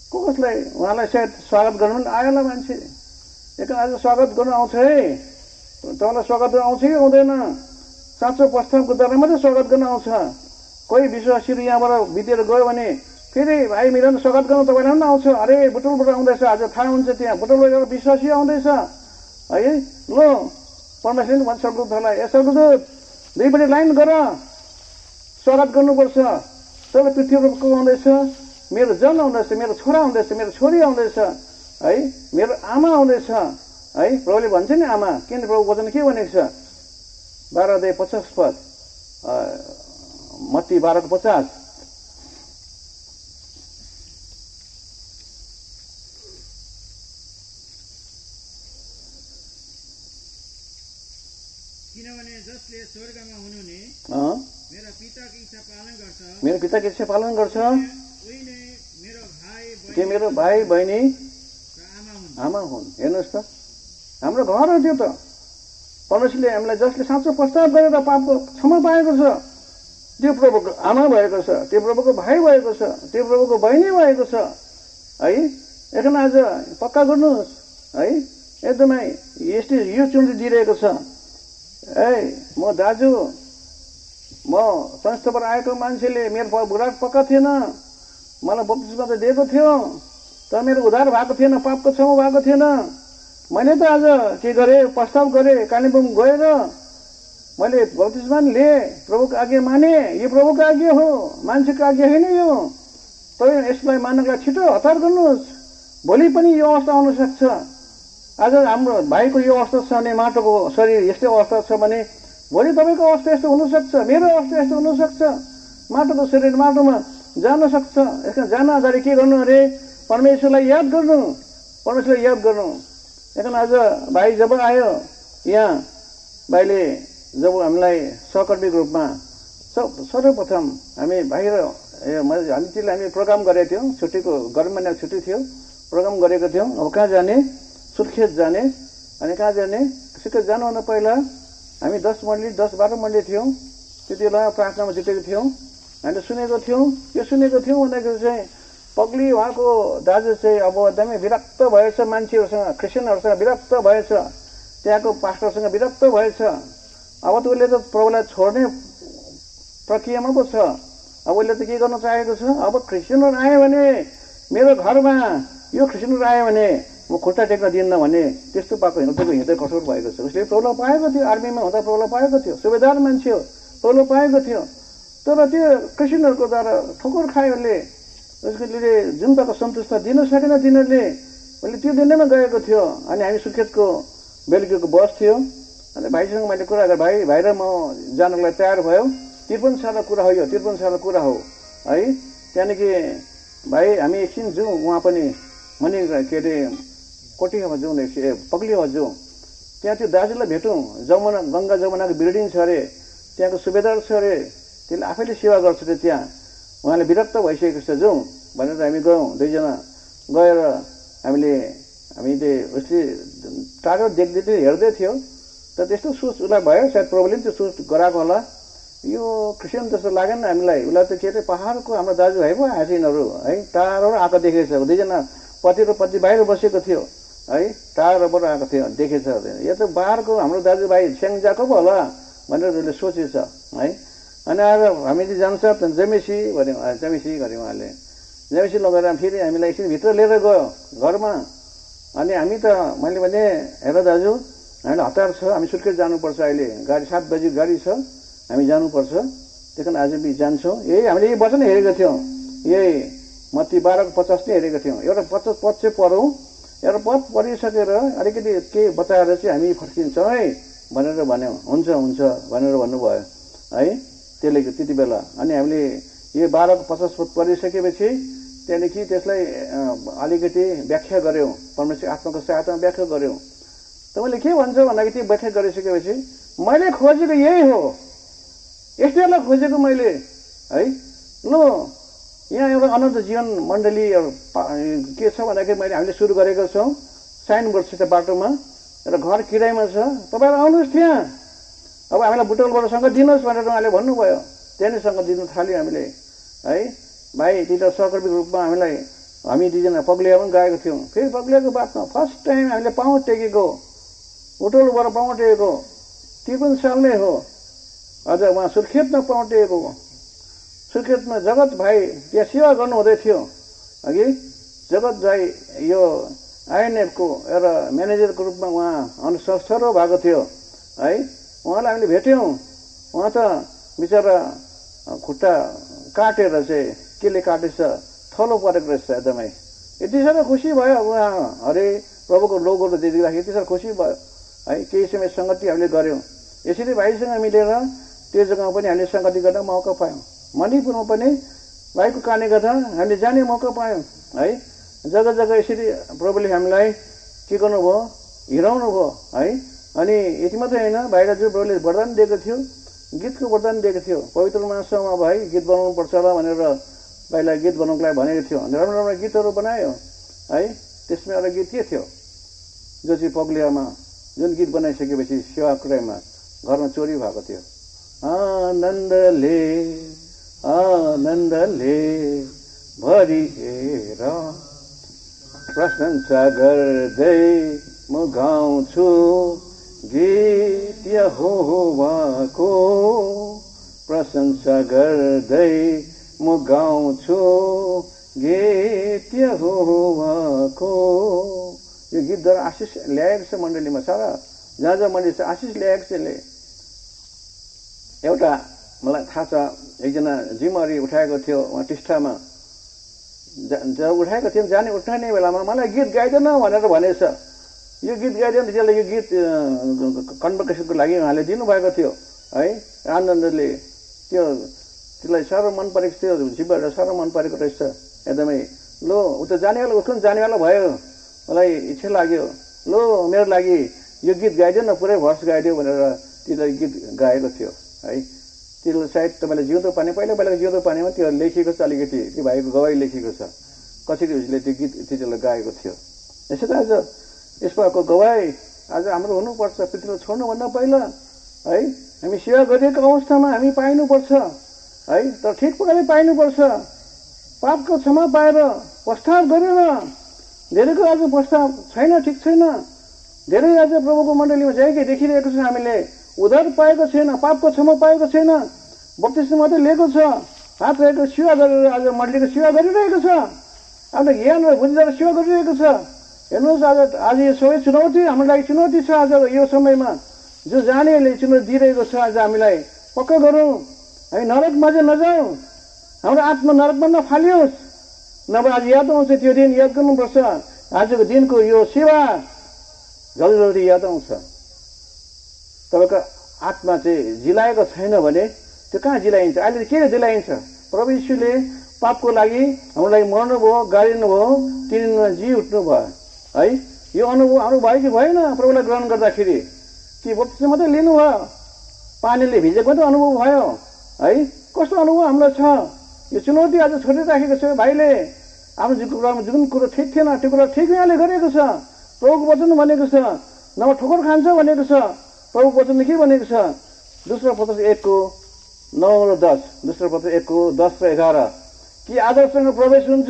कसलाई उहाँलाई सायद स्वागत गर्नु पनि आयो होला मान्छे। एकदम आज स्वागत गर्नु आउँछ है, तपाईँलाई स्वागत गर्नु आउँछ कि आउँदैन? साँचो प्रस्तावको द्वारा मात्रै स्वागत गर्न आउँछ। कोही विश्वासीहरू यहाँबाट बितेर गयो भने फेरि भाइ मिलन स्वागत गर्नु तपाईँलाई पनि आउँछ। अरे बुटुलबाट आउँदैछ, आज थाहा हुन्छ त्यहाँ बुटुलबाट एउटा विश्वासी आउँदैछ है। लो परमेश्वरले भन्छ स्वर्गदूतहरूलाई, ए स्वर्गदूत दुईपट्टि लाइन गर, स्वागत गर्नुपर्छ। तब पृथ्वीबाट को आउँदैछ? मेरो जन आउँदैछ, मेरो छोरा आउँदैछ, मेरो छोरी आउँदैछ है, मेरो आमा आउँदैछ है। प्रभुले भन्छ नि आमा, किन प्रभु वचन के भनेको छ? 12:50 मत्ती 12:50। किनभने जसले स्वर्गमा हुनुहुने मेरो पिताको इच्छा पालन गर्छ, मेरो पिताको इच्छा पालन गर्छ, उही नै मेरो भाइ त्यो मेरो भाइ बहिनी र आमा हुन्। आमा हुन्। हेर्नुहोस् त, हाम्रो घर हो त्यो त। परमेश्वरले हामीलाई जसले साँचो प्रस्ताव गरेर पापको क्षमा पाएको छ, त्यो प्रभुको आमा भएको छ, त्यो प्रभुको भाइ भएको छ, त्यो प्रभुको बहिनी भएको छ है। एकदम आज पक्का गर्नुहोस् है। एकदमै यस्तै यो चुनरी दिइरहेको छ है। म दाजु, म संस्थाबाट आएको मान्छेले मेरो बुढा पक्का थिएन, मलाई बप्तिस्मा त दिएको थियो तर मेरो उद्धार भएको थिएन, पापको क्षमा भएको थिएन। मैले त आज के गरेँ, प्रस्ताव गरेँ, कालिम्पोङ गएर मैले बप्तिस्मा लिएँ, प्रभुको आज्ञा माने। यो प्रभुको आज्ञा हो, मान्छेको आज्ञा होइन यो। तपाईँ यसलाई मान्नको लागि छिटो हतार गर्नुहोस्, भोलि पनि यो अवस्था आउन सक्छ। आज हाम्रो भाइको यो अवस्था छ भने, माटोको शरीर यस्तै अवस्था छ भने भोलि तपाईँको अवस्था यस्तो हुनसक्छ, मेरो अवस्था यस्तो हुनसक्छ। माटोको शरीर माटोमा जान सक्छ। यसमा जान अगाडि के गर्नु अरे, परमेश्वरलाई याद गर्नु, परमेश्वरलाई याद गर्नु। एकदम आज भाइ जब आयो यहाँ, भाइले जब हामीलाई सहकर्मीको रूपमा सर्वप्रथम हामी बाहिर हामी प्रोग्राम गरेको थियौँ, छुट्टीको गर्मी महिनाको छुट्टी थियो, प्रोग्राम गरेको थियौँ। अब कहाँ जाने, सुर्खेत जाने। अनि कहाँ जाने, सुर्खेत जानुभन्दा पहिला हामी 10-12 मण्डली थियौँ। त्यति बेला प्रार्थनामा जुटेको थियौँ। हामीले सुनेको थियौँ, के सुनेको थियौँ भन्दाखेरि चाहिँ पग्ली उहाँको दाजु चाहिँ अब एकदमै विरक्त भएछ, मान्छेहरूसँग, क्रिस्चियनहरूसँग विरक्त भएछ, त्यहाँको पास्टरसँग विरक्त भएछ। अब त उसले त प्रभुलाई छोड्ने प्रक्रियामा पो छ। अब उसले त के गर्न चाहेको छ, अब क्रिस्चियनहरू आयो भने मेरो घरमा, यो क्रिस्चियनहरू आयो भने म खुट्टा टेक्न दिन्न भने त्यस्तो पाएको हिँड्दै कठोर भएको छ। उसले प्रभुलाई पाएको थियो, आर्मीमा हुँदा प्रभुलाई पाएको थियो, सुबेदार मान्छे हो, प्रभुलाई पाएको थियो। तर त्यो क्रिस्चियनहरूको द्वारा ठोकर खायो उसले। उसले जुन प्रकारको सन्तुष्ट दिन सकेन तिनीहरूले, उसले त्यो दिनैमा गएको थियो। अनि हामी सुर्खेतको बेलुकीको बस थियो। अनि भाइसँग मैले कुरा गरेँ, भाइ र म जानको लागि तयार भयो। 53 सालको कुरा हो यो, 53 सालको कुरा हो है। त्यहाँदेखि भाइ हामी एकछिन जाउँ, उहाँ पनि मनि के अरे कोटियामा जाउँ, पग्लीमा जाउँ, त्यहाँ त्यो दाजुलाई भेटौँ। जमुना, गङ्गा जमुनाको बिल्डिङ छ अरे, त्यहाँको सुबेदार छ अरे, त्यसले आफैले सेवा गर्छ अरे त्यहाँ। उहाँले विरक्त भइसकेको छ, जाउँ भनेर हामी गयौँ। दुईजना गएर हामीले उसले टाढो देख्दै हेर्दै थियो। तर त्यस्तो सोच उसलाई भयो, सायद प्रब्लम त्यो सोच गराएको होला। यो क्रिस्चियन जस्तो लागेन हामीलाई। उसलाई त के अरे पहाडको हाम्रो दाजुभाइ पो आएछ यिनीहरू है, टाढो आएको देखेछ। दुईजना पति र पत्नी बाहिर बसेको थियो है, टाढोबाट आएको थियो, देखेछ। यो त बाहिरको हाम्रो दाजुभाइ स्याङ्जाको पो होला भनेर उसले सोचेछ है। अनि आएर हामीले जान्छ जेमेसी भन्यो, जेमेसी गऱ्यो उहाँले। जेमेसी लगेर फेरि हामीलाई एकछिन भित्र लिएर गयो घरमा। अनि हामी त मैले भने, हेर दाजु, हामीलाई हतार छ, हामी सुर्खेत जानुपर्छ अहिले, गाडी 7 बजी गाडी छ, हामी जानुपर्छ, त्यही कारण आज जान्छौँ। यही हामीले यही वचन हेरेको थियौँ, यही मत्ती 12:50 नै हेरेको थियौँ। एउटा पद चाहिँ पढौँ, एउटा पद पढिसकेर अलिकति के बताएर चाहिँ हामी फर्किन्छौँ है भनेर भन्यौँ। हुन्छ हुन्छ भनेर भन्नुभयो है त्यसले त्यति बेला। अनि हामीले यो 12:50 पद पढिसकेपछि त्यहाँदेखि त्यसलाई अलिकति व्याख्या गऱ्यौँ, परमेश्वर आत्माको सहायतामा व्याख्या गऱ्यौँ। त मैले के भन्छ भन्दाखेरि त्यो व्याख्या गरिसकेपछि मैले खोजेको यही हो, यस्तैलाई खोजेको मैले है। ल यहाँ एउटा अनन्त जीवन मण्डली के छ भन्दाखेरि हामीले सुरु गरेको छौँ साइनबोर्डसित बाटोमा, एउटा घर किरायमा छ, तपाईँहरू आउनुहोस् त्यहाँ। अब हामीलाई बुटोलबाट सङ्गत दिनुहोस् भनेर उहाँले भन्नुभयो। त्यहाँनिर सङ्गत दिनु थाल्यो हामीले है। भाइ त्यता सहकर्मीको रूपमा हामी दुईजना पग्लिया पनि गएको थियौँ। फेरि पग्लियाको बादमा फर्स्ट टाइम हामीले पाउँ टेकेको, बुटोलबाट पाउँ टेकेको 53 सालमै हो। अझ उहाँ सुर्खेतमा पाउँ टेकेको, सुर्खेतमा जगत भाइ त्यहाँ सेवा गर्नुहुँदै थियो अघि। जगत भाइ यो आइएनएफको एउटा म्यानेजरको रूपमा उहाँ अनुसरो भएको थियो है। उहाँलाई हामीले भेट्यौँ। उहाँ त बिचरा खुट्टा काटेर चाहिँ केले काटेछ, थलो परेको रहेछ एकदमै। यति साह्रो खुसी भयो उहाँ, अरे प्रभुको लोगोहरू देखिँदाखेरि यति साह्रो खुसी भयो है। केही समय सङ्गति हामीले गऱ्यौँ। यसरी भाइसँग मिलेर त्यो जग्गामा पनि हामीले सङ्गति गर्न मौका पायौँ। मणिपुरमा पनि भाइको कारणले गर्दा हामीले जाने मौका पायौँ है। जग्गा जग्गा यसरी प्रभुले हामीलाई के गर्नुभयो, हिँडाउनु भयो है। अनि यति मात्रै होइन, भाइलाई जो प्रभुले वरदान दिएको थियो, गीतको वरदान दिएको थियो। पवित्र मासमा भाइ गीत बनाउनुपर्छ होला भनेर भाइलाई गीत बनाउनुको लागि भनेको थियो। राम्रो राम्रो गीतहरू बनायो है। त्यसमा एउटा गीत के थियो जो चाहिँ पग्लियामा जुन गीत बनाइसकेपछि सेवा कुरामा घरमा चोरी भएको थियो। आनन्दले आनन्दले भरिएर प्रशंसा गर्दै म गाउँछु गीत यहोवाको, प्रशंसा गर्दै म गाउँछु गीत यहोवाको। यो गीतद्वारा आशिष ल्याएको छ मण्डलीमा, सारा जहाँ जहाँ मण्डली छ आशिष ल्याएको छ यसले। एउटा मलाई थाहा छ, एकजना जिम्मेवारी उठाएको थियो उहाँ टिस्टामा, जब उठाएको थियो जाने उठाउने बेलामा मलाई गीत गाइदेन भनेर भनेछ। यो गीत गाइदेन, त्यसलाई यो गीत कन्भोकेसनको लागि उहाँले दिनुभएको थियो है। आनन्दले त्यसलाई साह्रो मन परेको थियो, जिब्बाबाट साह्रो मन परेको रहेछ एकदमै। लो ऊ त जानेवाला, उसको पनि जानेवाला भयो, मलाई इच्छा लाग्यो, लो मेरो लागि यो गीत गाइदियो न, पुरै भर्स गाइदियो भनेर त्यसलाई गीत गाएको थियो है। त्यसलाई सायद तपाईँले जिउँदो पानी, पहिलाको जिउँदो पानीमा त्यो लेखिएको छ, अलिकति त्यो भाइको गवाई लेखिएको छ कसरी उसले त्यो गीत त्यतिबेला गाएको थियो। यसो त आज यसपाको गवाई आज हाम्रो हुनुपर्छ। पृथ्वीलाई छोड्नुभन्दा पहिला है हामी सेवा गरिएको अवस्थामा हामी पाइनुपर्छ है, तर ठिक प्रकारले पाइनुपर्छ। पापको क्षमा पाएर पश्चाताप गरेर, धेरैको आज पश्चाताप छैन, ठिक छैन। धेरै आज प्रभुको मण्डलीमा जाएकै देखिरहेको छ, हामीले उद्धार पाएको छैन, पापको क्षमा पाएको छैन, बप्तिस्मा मात्रै लिएको छ, हात रहेको सेवा गरेर आज मण्डलीको सेवा गरिरहेको छ, आफ्नो ज्ञान र बुझेर सेवा गरिरहेको छ। हेर्नुहोस् आज यो सबै चुनौती हाम्रो लागि चुनौती छ। आज यो समयमा जो जानेले चुनौती दिइरहेको छ, आज हामीलाई पक्का गरौँ, हामी नरकमा चाहिँ नजाउँ, हाम्रो आत्मा नरकमा नफालियोस्। नभए आज याद आउँछ त्यो दिन, याद गर्नुपर्छ। आजको दिनको यो सेवा जल्दी जल्दी याद आउँछ। तपाईँको आत्मा चाहिँ जिलाएको छैन भने त्यो कहाँ जिलाइन्छ? अहिले के जिलाइन्छ? प्रभु यीशुले पापको लागि हाम्रो लागि मर्नुभयो, गाडिनुभयो, 3 दिनमा जी उठ्नु भयो है। यो अनुभव हाम्रो भयो कि भएन? प्रभुलाई ग्रहण गर्दाखेरि कि बप्तिस्मा मात्रै लिनुभयो, पानीले भिजेको मात्रै अनुभव भयो है? कस्तो अनुभव हामीलाई छ? यो चुनौती आज छोडिराखेको छ भाइले। आफ्नो जुन कुरो ठिक थिएन त्यो कुरा ठिक यहाँले गरेको छ। प्रभुको वचन भनेको छ, नभए ठोकर खान्छ भनेको छ। प्रभुको वचनले के भनेको छ? दोस्रो पत्र 1:9 र 10, दोस्रो पत्र 1:10 र 11 कि आदरसँग प्रवेश हुन्छ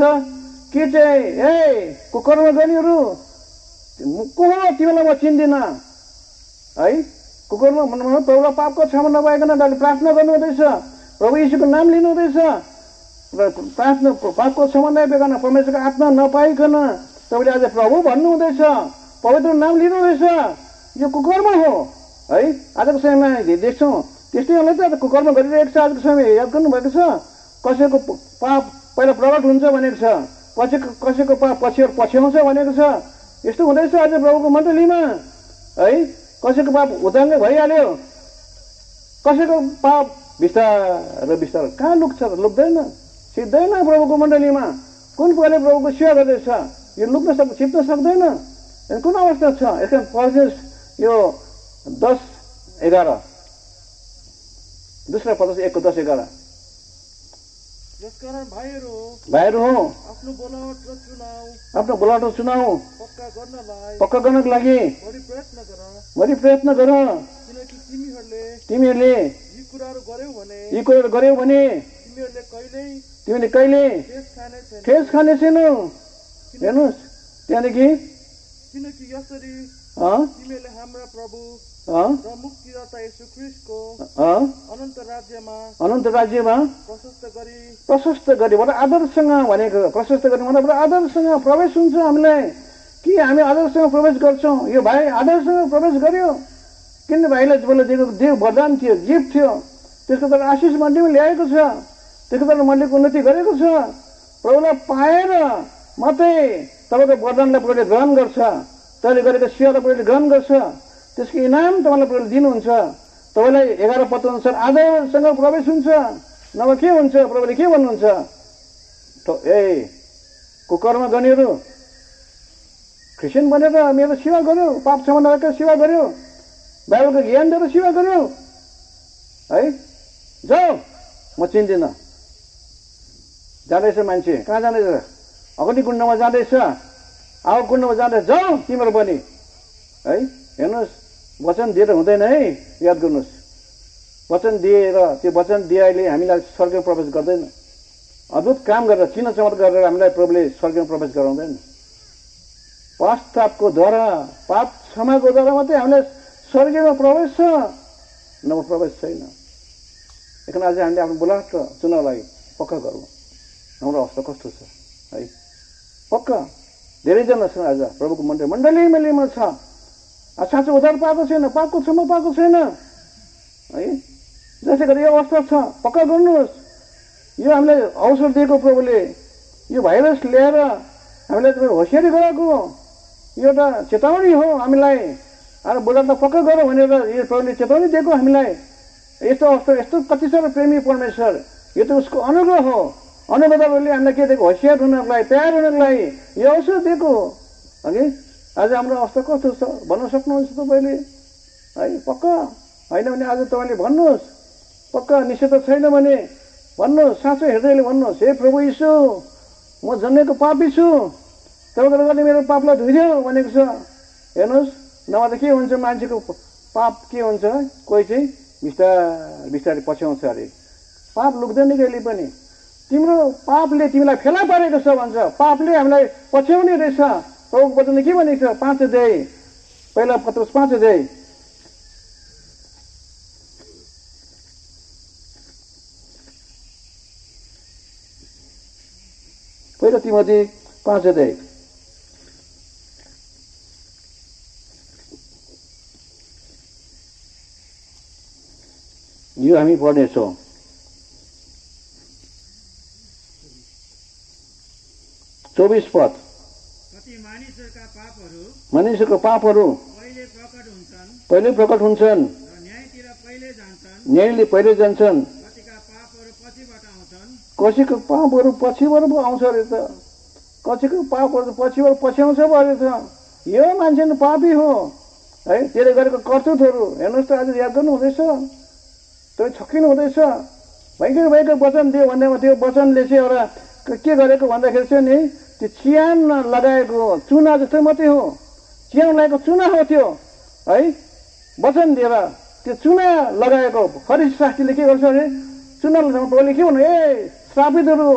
कि चाहिँ ए कुकर्म गर्नेहरू को हो तिमीलाई म चिन्दिनँ है। कुकर्म भन्नु प्रभुलाई पापको क्षमा नपाइकन प्रार्थना गर्नुहुँदैछ, प्रभु यीशुको नाम लिनुहुँदैछ, प्रार्थना पापको क्षमा नपाइकन, परमेश्वरको आत्मा नपाइकन तपाईँले आज प्रभु भन्नुहुँदैछ, पवित्र नाम लिनुहुँदैछ, यो कुकर्म हो है। आजको समयमा देख्छौँ त्यस्तैहरूले त कुकर्म गरिरहेको छ। आजको समय याद गर्नुभएको छ, कसैको पाप पहिला प्रकट हुन्छ भनेको छ, कसैको पाप पछ्याउँछ भनेको छ। यस्तो हुँदैछ आज प्रभुको मण्डलीमा है। कसैको पाप उदाङ्गै भइहाल्यो, कसैको पाप बिस्तारै बिस्तारै कहाँ लुक्छ? लुक्दैन, छिप्दैन प्रभुको मण्डलीमा। कुन प्रकारले प्रभुको सेवा गर्दैछ यो छिप्न सक्दैन। कुन अवस्था छ? यसका पर्सेन्ट यो 10:11 दोस्रो पत्र 1:10-11 यसकारण भाइहरू हो आफ्नो बोलावट र चुनाव पक्का गर्नको लागि बढी प्रयत्न गर। किनकि तिमीहरूले यी कुराहरू गर्यौ भने तिमीले कहिले ठेस खाने छैनौ। हेर्नुहोस् त्यहाँदेखि किनकि यसरी तिमीहरूले हाम्रा प्रभु र मुक्तिदाता येशू ख्रीष्टको अनन्त राज्यमा प्रशस्त गरी आदरसँग भनेको, प्रशस्त गरी मतलब आदरसँग प्रवेश हुन्छ हामीलाई। कि हामी आदरसँग प्रवेश गर्छौँ? यो भाइ आदरसँग प्रवेश गर्यो, किन भाइलाई दिएको वरदान थियो, गिफ्ट थियो, त्यसको द्वारा आशिष मण्डलीमा ल्याएको छ, त्यसको द्वारा मण्डलीको उन्नति गरेको छ। प्रभुलाई पाएर मात्रै तपाईँको वरदानलाई प्रभुले ग्रहण गर्छ, तपाईँले गरेको सेवालाई प्रभुले ग्रहण गर्छ, त्यसको इनाम तपाईँलाई प्रभुले दिनुहुन्छ। तपाईँलाई 11 पत्र अनुसार आदरसँग प्रवेश हुन्छ, नभए के हुन्छ? प्रभुले के भन्नुहुन्छ? ए कुकर्म गर्नेहरू क्रिस्चियन बनेर मेरो सेवा गर्यो, पाप क्षमा नगरेर सेवा गर्यो, बाइबलको ज्ञान दिएर सेवा गर्यो है, जाऊ म चिन्दिनँ। जाँदैछ मान्छे, कहाँ जाँदैछ? अगनी कुण्डमा जाँदैछ, आगो कुण्डमा जाँदैछ, जाऊ तिम्रो पनि है। हेर्नुहोस् वचन दिएर हुँदैन है, याद गर्नुहोस्। वचन दिएर त्यो वचन दिएले हामीलाई स्वर्गमा प्रवेश गर्दैन। अद्भुत काम गरेर चिन्ह चमत्कार गरेर हामीलाई प्रभुले स्वर्गमा प्रवेश गराउँदैन। पश्चातापको द्वारा, पाप क्षमाको द्वारा मात्रै हामीलाई स्वर्गमा प्रवेश छ, नभए प्रवेश छैन। लेकिन आज हामीले आफ्नो बोलावट र चुनावलाई पक्का गरौँ। हाम्रो अवस्था कस्तो छ? है। पक्का धेरैजना छन् आज प्रभुको मण्डलीमा छ, साँचो उद्धार पाएको छैन, पापको क्षमा पाएको छैन है। जसै गरी यो अवस्था छ, पक्का गर्नुहोस्। यो हामीलाई अवसर दिएको प्रभुले, यो भाइरस ल्याएर हामीलाई होसियारी गराएको यो एउटा चेतावनी हो हामीलाई। अरे बुढा त पक्का गर भनेर यो प्रभुले चेतावनी दिएको हामीलाई। यस्तो अवस्था, यस्तो कति साह्रो प्रेमी परमेश्वर, यो त उसको अनुग्रह हो। अनुग्रहले हामीलाई के दिएको, होसियार हुनलाई, तयार हुनलाई यो अवसर दिएको हो। अघि आज हाम्रो अवस्था कस्तो छ भन्न सक्नुहुन्छ तपाईँले है? पक्का होइन भने आज तपाईँले भन्नुहोस्, पक्का निश्चय त छैन भने भन्नुहोस्, साँचो हृदयले भन्नुहोस्, हे प्रभु यीशु, म जन्मेको पापी छु, तपाईँको रगतले मेरो पापलाई धोइदियो भनेको छ। हेर्नुहोस्, नभए त के हुन्छ, मान्छेको पाप के हुन्छ, कोही चाहिँ बिस्तारै बिस्तारै पछ्याउँछ अरे। पाप लुक्दैन कहिले पनि। तिम्रो पापले तिमीलाई फेला पारेको छ भन्छ, पापले हामीलाई पछ्याउने रहेछ। प्रभुको वचनले के भनेको छ, 5 अध्याय, पहिला पत्रुस 5 अध्याय, पहिला तिमोथी 5 अध्याय, यो हामी पढ्नेछौँ। चौबीस पद, कति मानिसहरूको पापहरू पहिले प्रकट हुन्छन्, न्यायले पहिले जान्छन्, कसैको पापहरू पछिबाट आउँछ अरे त, कसैको पापहरू पछिबाट पछ्याउँछ अरे त। यो मान्छे पापी हो है। त्यसले गरेको कर्तुतहरू हेर्नुहोस् त, आज याद गर्नु हुँदैछ, तपाईँ छक्किनु हुँदैछ। भयङ्कर वचन दियो भन्दैमा त्यो वचनले चाहिँ एउटा के गरेको भन्दाखेरि चाहिँ नि, त्यो चियान लगाएको चुना जस्तै मात्रै हो। चियान लगाएको चुना हो त्यो है। वचन दिएर त्यो चुना लगाएको फरिसी शास्त्रीले के गर्छ अरे, चुना लगाउनु के भन्नु, ए श्रापितहरू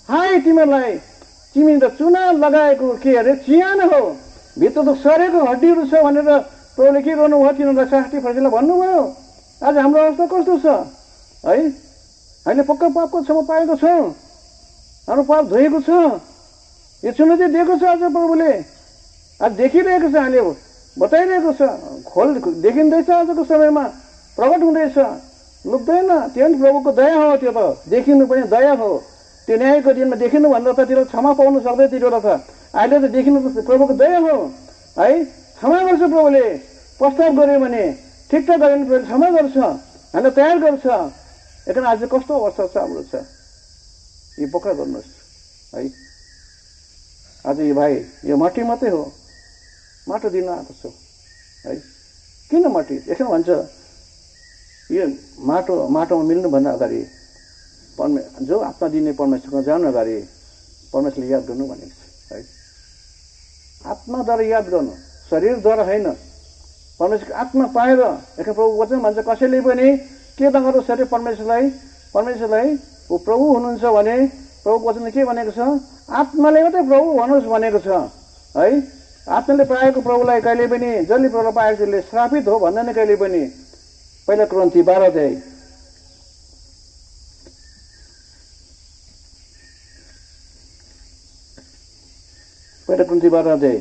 हाय तिमीहरूलाई, तिमी त चुना लगाएको के अरे चियान हो, भित्र त सरेको हड्डीहरू छ भनेर प्रभुले के गर्नुभयो, तिनीहरूलाई शास्त्री फरिसीलाई भन्नुभयो। आज हाम्रो अवस्था कस्तो छ है? हामीले पक्का पापको क्षमा पाएको छौँ, हाम्रो पाप धोएको छ, यो चुना चाहिँ दिएको छ आज प्रभुले। आज देखिरहेको छ, हामीले बताइरहेको छ, देखिँदैछ, आजको समयमा प्रकट हुँदैछ, लुक्दैन। त्यो पनि प्रभुको दया हो, त्यो त देखिनु पनि दया हो। त्यो न्यायको दिनमा देखिनु भन्दा त त्यो क्षमा पाउनु सक्दै त्यो बेला त, अहिले त देखिनु त प्रभुको दया हो है। क्षमा गर्छ प्रभुले, प्रस्ताव गर्यो भने, ठिकठाक गर्यो भने प्रभुले क्षमा गर्छ, हामीलाई तयार गर्छ। एकदम आज कस्तो अवस्था छ हाम्रो छ, यो पक्का गर्नुहोस् है। आज यो भाइ यो माटी मात्रै हो, माटो दिन आएको छु है। किन माटी? यसो भन्छ, यो माटोमा मिल्नुभन्दा अगाडि जो आत्मा दिने परमेश्वरमा जानु अगाडि परमेश्वरले याद गर्नु भनेको छ है। आत्माद्वारा याद गर्नु, शरीरद्वारा होइन। परमेश्वरको आत्मा पाएर, यहाँ प्रभु वचन भन्छ, कसैले पनि के नगरोस् अरे परमेश्वरलाई ऊ प्रभु हुनुहुन्छ भने, प्रभुको वचनले के भनेको छ, आत्माले मात्रै प्रभु भन्नुहोस् भनेको छ है। आत्माले पाएको प्रभुलाई कहिले पनि, जसले प्रभुलाई पाएको त्यसले श्रापित हो भन्दैन कहिले पनि। पहिला क्रन्थी 12 अध्याय, पहिला क्रन्थी 12 अध्याय,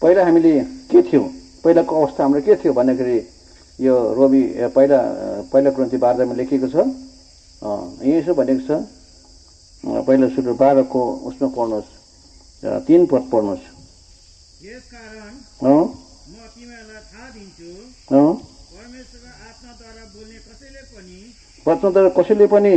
पहिला हामीले के थियो, पहिलाको अवस्था हाम्रो के थियो भन्दाखेरि यो रोमी पहिला क्रन्थी 12 लेखिएको छ। यसो भनेको छ, पहिला सुरु 12 को उसमा पढ्नुहोस्, 3 पद पढ्नुहोस्। यसकारण म तिमीहरूलाई थाहा दिन्छु, परमेश्वरको आत्माद्वारा बोल्ने कसैले पनि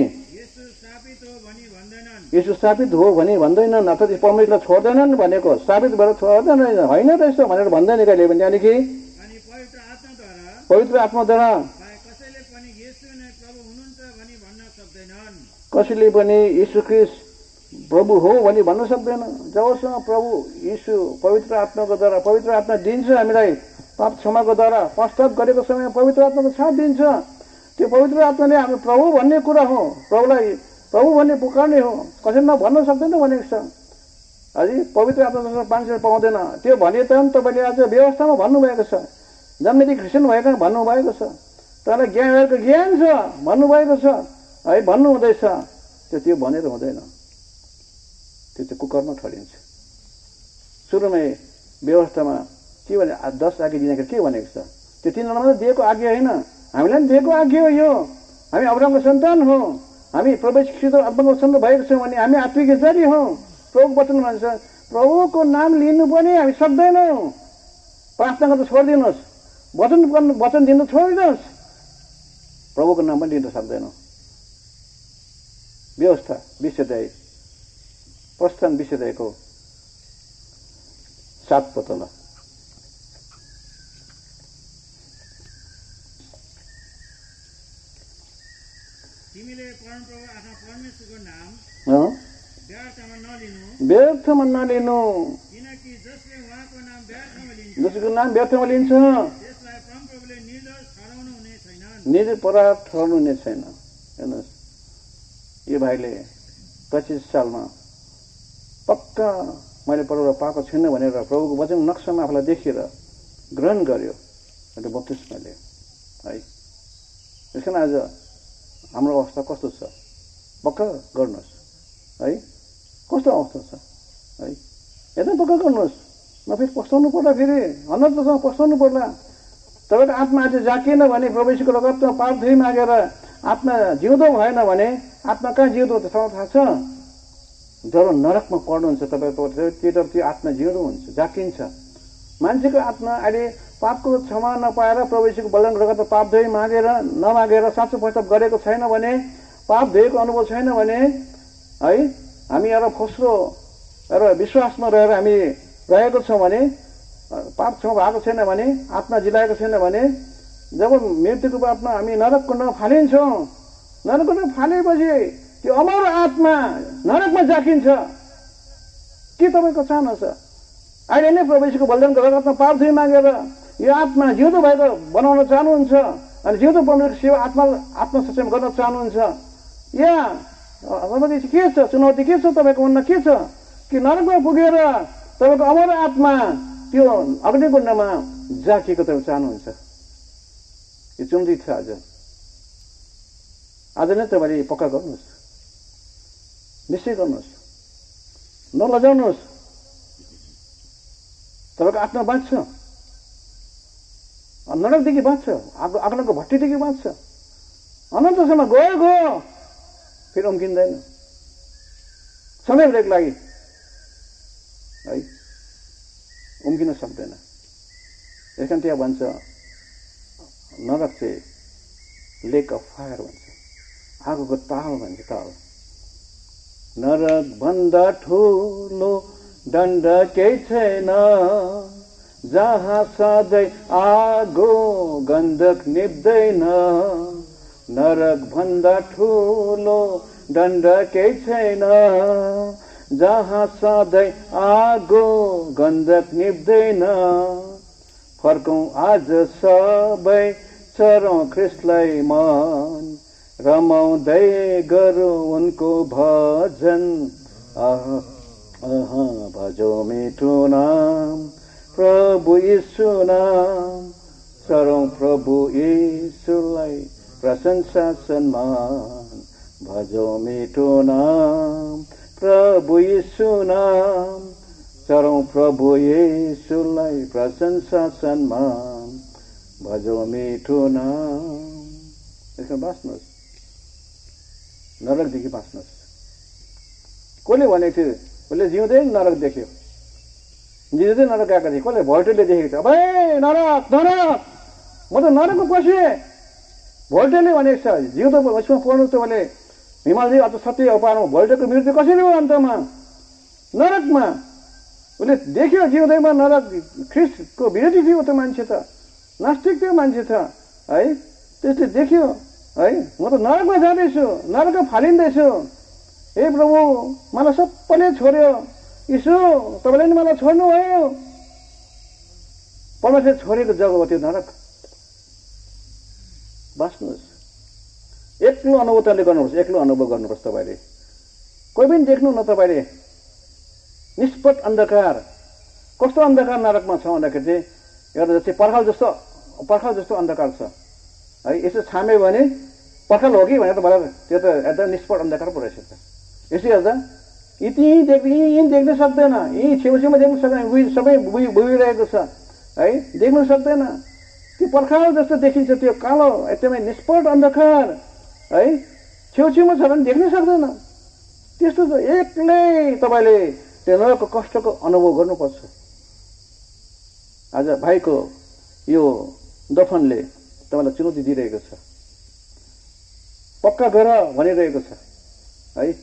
यसो स्थापित हो भनी भन्दैनन्, अर्थात् परमेश्वरलाई छोड्दैनन् भनेको, स्थापित भएर छोड्दैन होइन रहेछ भनेर भन्दैन कहिले पनि। त्यहाँदेखि पवित्र आत्माद्वारा कसैले पनि यीशु ख्रीष्ट प्रभु हो भनी भन्न सक्दैन। जबसम्म प्रभु यीशु पवित्र आत्माको द्वारा, पवित्र आत्मा दिन्छ हामीलाई पाप क्षमाको द्वारा, पश्चात गरेको समय पवित्र आत्माको साथ दिन्छ। त्यो पवित्र आत्माले हाम्रो प्रभु भन्ने कुरा हो, प्रभुलाई प्रभु भन्ने पुकार्ने हो, कसैले भन्न सक्दैन भनेको छ। अझै पवित्र आत्मा मान्छेले पाउँदैन, त्यो भने त तपाईँले आज व्यवस्थामा भन्नुभएको छ, जन्मेदेखि क्रिस्चियन भएको भन्नुभएको छ। तर ज्ञानको ज्ञान छ भन्नुभएको छ है, भन्नु हुँदैछ, त्यो भनेर हुँदैन, त्यो चाहिँ कुकर्म ठहरिन्छ। सुरुमै व्यवस्थामा के भने 10 आज्ञा दिँदाखेरि के भनेको छ? त्यो 3 जनामा दिएको आज्ञा होइन, हामीलाई पनि दिएको आज्ञा हो। यो हामी अब्राहमको सन्तान हो, हामी प्रवेशित आत्माको सन्तान भएको छौँ भने हामी आत्मिक जाति हौँ। प्रभुको वचन भन्छ प्रभुको नाम लिनु पनि हामी सक्दैनौँ। प्रार्थना गर्दा छोडिदिनुहोस्, वचन दिनु छोडिदिनुहोस्, प्रभुको नाम पनि लिन सक्दैनौँ। व्यवस्था 20 अध्याय, प्रस्थान 20 अध्यायको 7 पतला। तिमीले परमप्रभु आफ्ना परमेश्वरको नाम व्यर्थमा नलिनु, किनकि जसले उहाँको नाम व्यर्थमा लिन्छ जसको नाम व्यर्थमा लिन्छ त्यसलाई परमप्रभुले निर्दोष ठहराउनु हुने छैन। निरपराध ठहराउनु हुने छैन। हेर्नुहोस्, यो भाइले 25 सालमा पक्का मैले प्रभुलाई पाएको छैन भनेर प्रभुको वचन नक्सामा आफूलाई देखेर ग्रहण गर्यो, अन्त बत्तिसमा लियो है। त्यसकारण आज हाम्रो अवस्था कस्तो छ पक्का गर्नुहोस् है, कस्तो अवस्था छ है, एकदम पक्का गर्नुहोस्। नफेरि पस्ताउनु पर्ला, फेरि अनर्थसँग पस्ताउनु पर्ला। तपाईँको आत्मा आज जाकिएन भने, प्रवेशको रगतमा पाप धोइ मागेर आत्मा जिउँदो भएन भने आत्मा कहाँ जिउँदो त थाहा छ? जब नरकमा पर्नुहुन्छ तपाईँको त्यो आत्मा जिउँदो हुन्छ, जाकिन्छ। मान्छेको आत्मा अहिले पापको क्षमा नपाएर प्रवेशको बलिदान रगतमा पाप धोइ नमागेर साँचो पश्चाताप गरेको छैन भने, पाप धोएको अनुभव छैन भने है, हामी एउटा खोस्रो एउटा विश्वासमा रहेर हामी रहेको छौँ भने, पाप क्षमा भएको छैन भने, आत्मा जिलाएको छैन भने, जब मृत्युको बादमा हामी नरक कुण्डमा फालिन्छौँ, नरक कुण्डमा फालेपछि त्यो अमर आत्मा नरकमा जाकिन्छ। के तपाईँको चाहना छ? अहिले नै प्रवेशको बलिदानको रगतमा पाप धोइ मागेर यो आत्मा जिउँदो भएको बनाउन चाहनुहुन्छ अनि जिउँदो परमेश्वरको सेवा आत्मा सक्षम गर्न चाहनुहुन्छ या तपाईँको के छ? चुनौती के छ? तपाईँको मनमा के छ? कि नरकमा पुगेर तपाईँको अमर आत्मा त्यो अग्निकुण्डमा जाकिएको तपाईँ चाहनुहुन्छ? यो चुनौती छ आज नै तपाईँले पक्का गर्नुहोस्, निश्चय गर्नुहोस्, नलजाउनुहोस्। तपाईँको आत्मा बाँच्छ, नरकदेखि बाँच्छ, अग्नको भट्टीदेखि बाँच्छ। अनन्तसम्म गयो फेरि उम्किँदैन सधैँभरिको लागि है, उम्किन सक्दैन। यसकारण त्यहाँ भन्छ नरक चाहिँ लेक अफ फायर भन्छ, आगोको ताल भन्छ, ताल। नरक भन्दा ठुलो दण्ड केही छैन, जहाँ सधैँ आगो गन्धक निप्दैन। नरक भन्दा ठुलो दण्ड केही छैन, जहाँ सधैँ आगो गन्धक निप्दैन। फर्कौं आज सबै चरौं ख्रिस्टलाई मन, रमाउँदै गरौँ उनको भजन। भजो मिठो नाम प्रभु यीशु नाम, चरौं प्रभु यीशुलाई प्रशंसा सम्मान। भजो मिठो नाम प्रभु यीशु नाम, चरौं प्रभु यीशुलाई प्रशंसा सम्मान। भजो मिठो नाम। यसमा बाँच्नुहोस्, नरकदेखि बाँच्नुहोस्। कसले भनेको थियो? कसले जिउँदै नरक देख्यो, जिउँदै नरक गएको थियो? कसले? भोल्टेले देखेको थियो। अब नरक नरक, म त नरकमा पसेँ। भोल्टेले भनेको छ जिउँदो उसमा पढ्नु तपाईँले हिमालजी अझ सत्य अपारमा भोल्टेको मृत्यु कसरी हो? अन्तमा नरकमा उसले देख्यो, जिउँदैमा नरक। ख्रिस्टको विरोधी थियो त्यो मान्छे, त नास्तिक थियो मान्छे त है। त्यसले देख्यो है, म त नरकमा जाँदैछु, नरकमा फालिँदैछु। हे प्रभु, मलाई सबैले छोड्यो, यीशु तपाईँले नि मलाई छोड्नुभयो। परमेश्वरले छोडेको जग्गा हो त्यो नरक। बाँच्नुहोस्, एक्लो अनुभूतिले गर्नुपर्छ, एक्लो अनुभव गर्नुपर्छ। तपाईँले कोही पनि देख्नु न, तपाईँले निष्पट अन्धकार। कस्तो अन्धकार नरकमा छ भन्दाखेरि चाहिँ एउटा जस्तै पर्खाल जस्तो अन्धकार छ। है यसो छाम्यो भने पखाल हो कि भनेर मलाई त्यो त एकदम निष्पट अन्धकार पो रहेछ त। यसै गर्दा यी देख्न सक्दैन, यी छेउछेउमा देख्न सक्दैन, सबै बुझिरहेको छ है, देख्न सक्दैन। त्यो पर्खाल जस्तो देखिन्छ, त्यो कालो एकदमै निष्पट अन्धकार है, छेउछेउमा छ भने देख्न सक्दैन। त्यस्तो त एक्लै तपाईँले त्यो नरकको कष्टको अनुभव गर्नुपर्छ। आज भाइको यो दफनले तपाईँलाई चुनौती दिइरहेको छ, पक्का गर भनिरहेको छ है,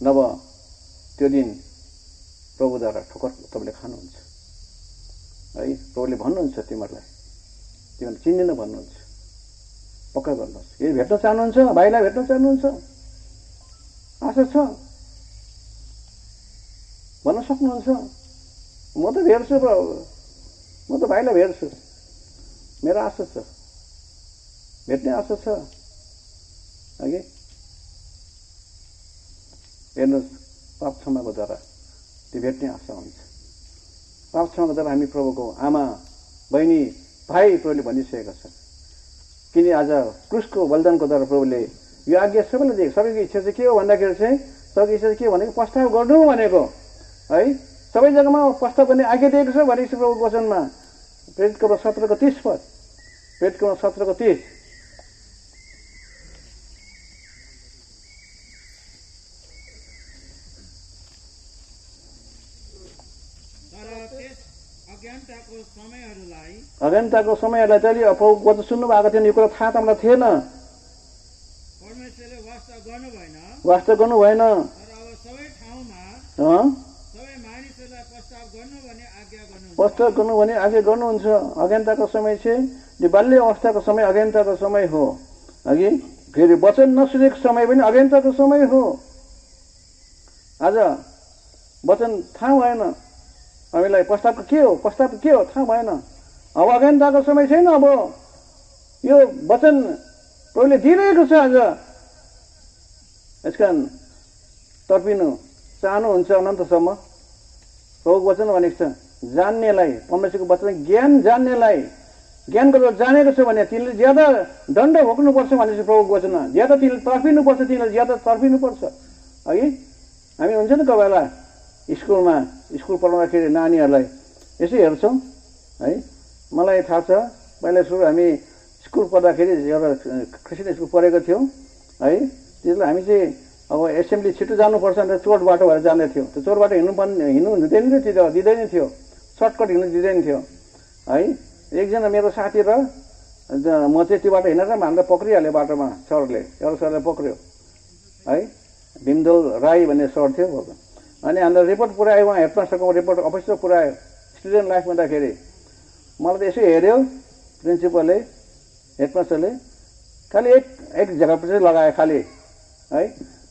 नभए त्यो दिन प्रभुद्वारा ठोकर तपाईँले खानुहुन्छ है। प्रभुले भन्नुहुन्छ तिमीहरूलाई, तिमीहरूले चिन्दैन भन्नुहुन्छ, पक्का गर्नुहोस्। यदि भेट्न चाहनुहुन्छ, भाइलाई भेट्न चाहनुहुन्छ, आशा छ भन्न सक्नुहुन्छ, म त भेट्छु, म त भाइलाई भेट्छु, मेरो आशा छ, भेट्ने आशा छ अघि। हेर्नुहोस्, पाप क्षमाको द्वारा त्यो भेट्ने आशा हुन्छ। पाप क्षमाको द्वारा हामी प्रभुको आमा, बहिनी, भाइ प्रभुले भनिसकेका छन्। किन आज क्रुसको बलिदानको द्वारा प्रभुले यो आज्ञा सबैले दिएको। सबैको इच्छा चाहिँ के हो भन्दाखेरि चाहिँ, सबैको इच्छा चाहिँ के भनेको प्रस्ताव गर्नु भनेको है। सबै जग्गामा प्रस्ताव गर्ने आज्ञा दिएको छ भनेको छ प्रभुको वचनमा। प्रेरितको 17को 30 पद, प्रेरितको 17को 30। अज्ञानताको समयहरूलाई तैँले प्रभुको वचन सुन्नु भएको थियो, यो कुरा थाहा तपाईँलाई थिएन, परमेश्वरले वास्ता गर्नु भएन, वास्ता गर्नु भएन। तर अब सबै ठाउँमा सबै मानिसहरूलाई प्रस्ताव गर्नु भने आज्ञा गर्नुहुन्छ। प्रस्ताव गर्नु भने आज्ञा गर्नुहुन्छ। अज्ञानताको समय चाहिँ यो बाल्य अवस्थाको समय अज्ञानताको समय हो अघि। फेरि वचन नसुनेको समय पनि अज्ञानताको समय हो। आज वचन थाहा भएन हामीलाई, प्रस्तावको के हो, प्रस्ताव के हो थाहा भएन। अब अज्ञानताको समय छैन, अब यो वचन प्रभुले दिइरहेको छ। आज यसकारण तर्पिनु चाहनुहुन्छ अनन्तसम्म, प्रभुको वचन भनेको छ जान्नेलाई, परमेश्वरको वचन ज्ञान जान्नेलाई, ज्ञान गरेर जानेको छ भने तिनीहरूले ज्यादा दण्ड भोग्नुपर्छ भनेपछि प्रभुको वचनमा ज्यादा तिनीहरूले तर्पिनुपर्छ, तिनीहरूले ज्यादा तर्पिनुपर्छ है। हामी हुन्छ नि कोही बेला स्कुलमा, स्कुल पढाउँदाखेरि नानीहरूलाई यसो हेर्छौँ है। मलाई थाहा छ, पहिला सुरु हामी स्कुल पढ्दाखेरि एउटा क्रिस्चियन स्कुल पढेको थियौँ है। त्यसलाई हामी चाहिँ अब एसेम्ब्ली छिटो जानुपर्छ भनेर चोट बाटो भएर जाँदै थियो। त्यो चोट बाटो हिँड्नु हुँदैन थियो, दिँदैन थियो, सर्टकट हिँड्नु दिँदैन थियो है। एकजना मेरो साथी र म चाहिँ त्यो बाटो हिँडेर हामीलाई पक्रिहाल्यो बाटोमा, सरले, एउटा सरले पक्रियो है। भीमदोल राई भन्ने सर थियो। अनि हामीलाई रिपोर्ट पुऱ्यायो, उहाँ हेडमास्टरको रिपोर्ट अफिसमा पुऱ्यायो स्टुडेन्ट लाइफ हुँदाखेरि। मलाई त यसो हेऱ्यो प्रिन्सिपलले, हेडमास्टरले, खालि एक जग्गापछि लगायो खालि है।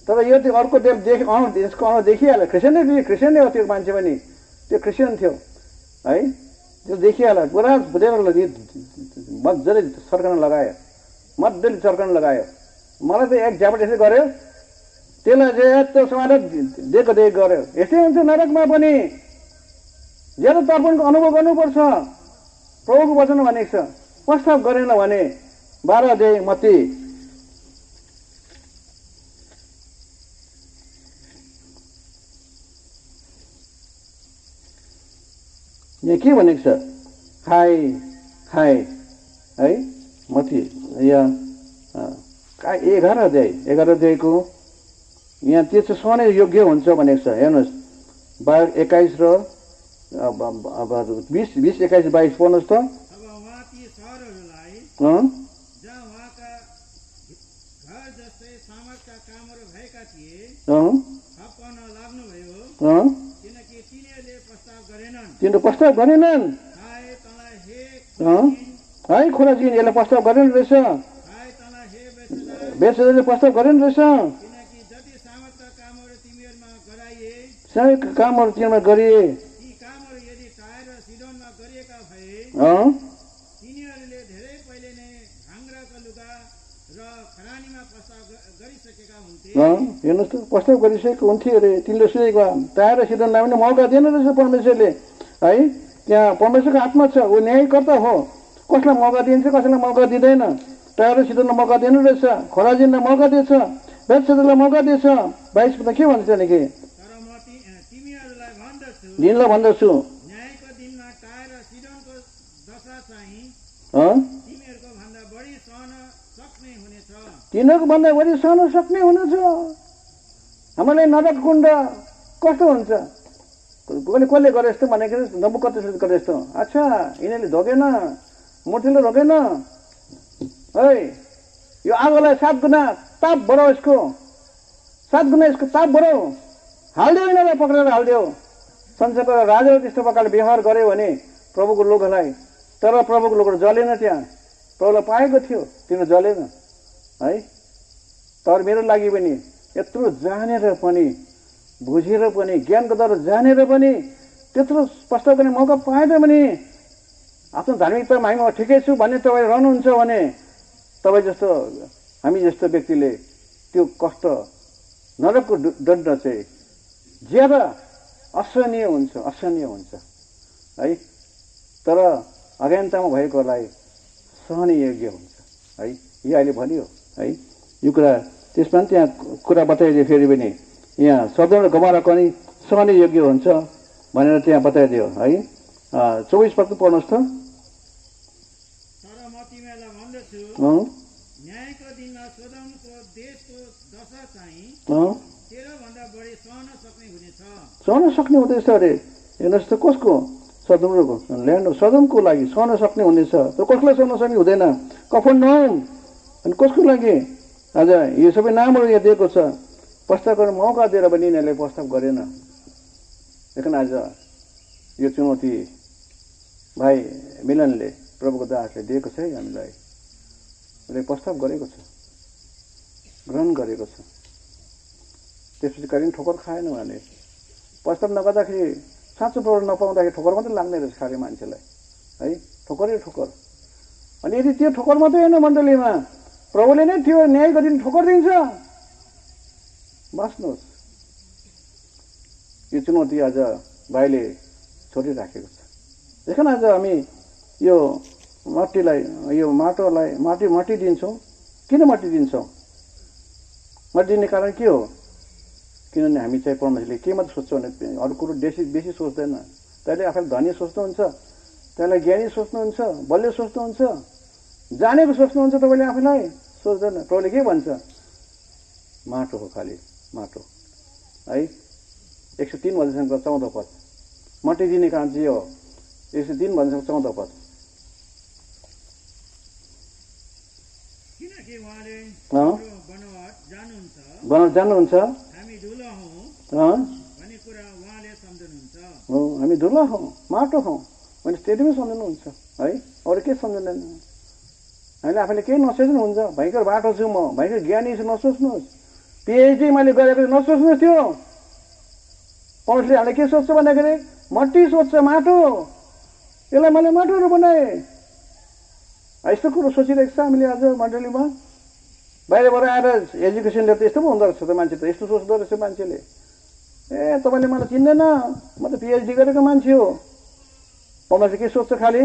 तर यो त्यो अर्को यसको अनुहार देखिहाल्यो, क्रिस्चियनै हो त्यो मान्छे पनि, त्यो क्रिस्चियन थियो है। त्यो देखिहाल्यो, पुरा बुझेर मजाले सर्कन लगायो, मजाले सर्कन लगायो। मलाई त एक झ्यापट यसो गऱ्यो, त्यसलाई चाहिँ यस्तो समाएर दिएको गऱ्यो। यस्तै हुन्छ नरकमा पनि, ज्यादा तर्पणको अनुभव गर्नुपर्छ। प्रभुको वचन भनेको छ प्रस्ताव गरेन भने 12 अध्याय मत्ती यहाँ के भनेको छ, खाए है मत्ती यहाँ 11 अध्यायको यहाँ त्यो चाहिँ सहने योग्य हुन्छ भनेको छ। हेर्नुहोस् 21 र 20, 21, 22 पढ्नुहोस् त। अब उहाँ ती सहरहरूलाई जहाँ उहाँका घर जस्तै सामर्थका कामहरू भएका थिए थप्न लाग्नुभयो, किनकि तिनीहरूले प्रस्ताव गरेनन्। तिनीहरू प्रस्ताव गरेनन् हाय तँलाई हे है, खोराजीन यसलाई प्रस्ताव गरेन रहेछ, हाय तँलाई हे बेचेदारले प्रस्ताव गरेन रहेछ। किनकि जति सामर्थका कामहरू तिमीहरूमा गराइए, सबै कामहरू तिनीहरूमा गरिए, ती कामहरू यदि टायर र सिडोनमा गरिएका भए तिनीहरूले धेरै पहिले नै भाङ्राका लुगा र खरानीमा प्रस्ताव गरिसकेका हुन्थे। हेर्नुहोस् त, प्रस्ताव गरिसकेको हुन्थ्यो अरे। तिनीहरूले सुनेको टायर र सिडोनलाई पनि मौका दिएन रहेछ परमेश्वरले है। त्यहाँ परमेश्वरको आत्मा छ, ऊ न्यायकर्ता हो, कसलाई मौका दिन्छ कसैलाई मौका दिँदैन टायर सिधोलाई मौका दिनु रहेछ, खोराजिनलाई मौका दिएछ, बेत्सेबालाई मौका दिएछ। 22 के भन्छ त्यहाँदेखि? तर म तिमीहरूलाई भन्दछु, दिनलाई भन्दछु, न्यायको दिनमा टायर र सिडोनको दशा चाहिँ तिमीहरूको भन्दा बढी सहन सक्ने हुनेछ। तिनीहरूको भन्दा बढी सहन सक्ने हुनेछ। हामीलाई नरक कुण्ड कस्तो हुन्छ? कसले गरे जस्तो भनेको नबुकदनेस्सरले गरे जस्तो। अच्छा, यिनीहरूले ढोगेन, मूर्तिले ढोगेन है, यो आगोलाई 7 गुणा ताप बढाऊ, यसको 7 गुणा यसको ताप बढाऊ, हालिदियो, यिनीहरूलाई पक्रेर हालिदियो। संसारको राजाले त्यस्तो प्रकारले व्यवहार गर्यो भने प्रभुको लोकलाई, तर प्रभुको लोकहरू जलेन, त्यहाँ प्रभुलाई पाएको थियो, तिनीहरू जलेन है। तर मेरो लागि पनि यत्रो जानेर पनि, बुझेर पनि, ज्ञानको द्वारा जानेर पनि त्यत्रो प्रस्ताव गर्ने मौका पाएन भने आफ्नो धार्मिकतामा हामी ठिकै छु भन्ने तपाईँ रहनुहुन्छ भने तपाईँ जस्तो, हामी जस्तो व्यक्तिले त्यो कष्ट, नरकको दण्ड चाहिँ ज्यादा असहनीय हुन्छ, असहनीय हुन्छ है। तर अज्ञानतामा भएकोलाई सहने योग्य हुन्छ है। यो अहिले भनियो है यो कुरा। त्यसमा पनि त्यहाँ कुरा बताइदियो फेरि पनि, यहाँ सदोम र गमोराको नि सहने योग्य हुन्छ भनेर त्यहाँ बताइदियो है। 24 पद पढ्नुहोस् त। तर म तिमीहरूलाई भन्दछु, न्यायको दिनमा सोदोमको देशको दशा चाहिँ तेरोभन्दा बढी सहन सक्ने हुनेछ। सहन सक्ने हुँदैछ अरे। हेर्नुहोस् त, कसको? सदोम र ल्यान्ड सदोमको लागि सहन सक्ने हुनेछ। तर कसलाई सहन सक्ने हुँदैन? कफरनहुम। अनि कसको लागि? आज यो सबै नामहरू यहाँ दिएको छ। प्रस्ताव गर्ने मौका दिएर पनि यिनीहरूले प्रस्ताव गरेन। लेकिन आज यो चुनौती भाइ मिलनले, प्रभुको दासले दिएको छ है हामीलाई। उसले प्रस्ताव गरेको छ, ग्रहण गरेको छ। त्यसपछि कहिले ठोकर खाएन उहाँले। प्रस्ताव नगर्दाखेरि, साँचो प्रभु नपाउँदाखेरि ठोकर मात्रै लाग्ने रहेछ खाने मान्छेलाई है, ठोकरै ठोकर। अनि यदि त्यो ठोकर मात्रै होइन मण्डलीमा, प्रभुले नै त्यो न्यायको दिन ठोकर दिन्छ। बाँच्नुहोस्। यो चुनौती आज भाइले छोडिराखेको छ। देखन आज हामी यो माटीलाई, यो माटोलाई माटी दिन्छौँ। किन माटी दिन्छौँ? माटी दिने कारण के हो? किनभने हामी चाहिँ परमेश्वरले के मात्रै सोध्छौँ भने अरू कुरो बेसी सोच्दैन। तैँले आफूलाई धनी सोच्नुहुन्छ, तैँलाई ज्ञानी सोच्नुहुन्छ, बलियो सोच्नुहुन्छ, जानेको सोच्नुहुन्छ, तपाईँले आफूलाई सोच्दैन। प्रभुले के भन्छ? माटो हो, खालि माटो है। 103 भन्दैसँग 14 पद। माटी दिने काम चाहिँ हो। 103 भन्दैसँग 14 पद। किनकि उहाँले बनाउन जान्नुहुन्छ, हामी धुलो हौँ भन्ने कुरा उहाँले सम्झनुहुन्छ। हो, हामी धुलो हौँ, माटो हौँ भने त्यतिमै सम्झनुहुन्छ है। अरू के सम्झँदैन। हामीले आफूले केही नसोच्नुहुन्छ। भयङ्कर बाटो छु म, भयङ्कर ज्ञानी छु नसोच्नुहोस्। पिएचडी मैले गरेको नसोच्नुहोस्। त्यो पढ्ले हामीले के सोध्छ भन्दाखेरि मट्टी सोध्छ, माटो। यसलाई मैले माटोहरू बनाएँ। यस्तो कुरो सोचिरहेको छ हामीले आज मण्डलीमा। बाहिरबाट आएर एजुकेसनले त यस्तो पो हुँदो रहेछ त, मान्छे त यस्तो सोच्दो रहेछ मान्छेले। ए तपाईँले मलाई चिन्दैन, म त पिएचडी गरेको मान्छे हो। परमेश्वर के सोध्छ? खालि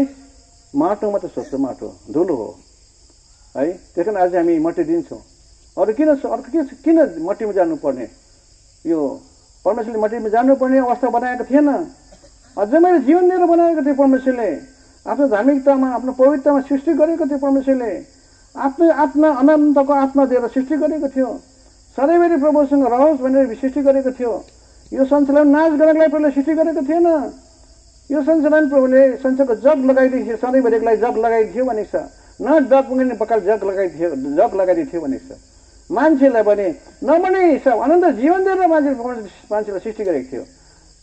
माटो मात्रै सोध्छ, माटो धुलो हो है। त्यही कारण आज हामी मट्टी दिन्छौँ। अरू किन मट्टीमा जानुपर्ने? यो परमेश्वरले मट्टीमा जानुपर्ने अवस्था बनाएको थिएन। अझै मैले जीवन दिएर बनाएको थिएँ परमेश्वरले। आफ्नो धार्मिकतामा, आफ्नो पवित्रतामा सृष्टि गरेको थियो परमेश्वरले। आफ्नो आत्मा, अनन्तको आत्मा दिएर सृष्टि गरेको थियो। सधैँभरि प्रभुसँग रहोस् भनेर सृष्टि गरेको थियो। यो संसारलाई नाश गर्नको लागि प्रभुले सृष्टि गरेको थिएन। यो संसारमा प्रभुले संसारको जग लगाइदिएको थियो, सधैँभरिको लागि जग लगाइदिएको थियो भनेको छ। न जग पुग्ने प्रकार जग लगाइदिएको थियो भनेको छ। मान्छेलाई पनि नबने हिसाब अनन्त जीवन दिएर मान्छेलाई सृष्टि गरेको थियो।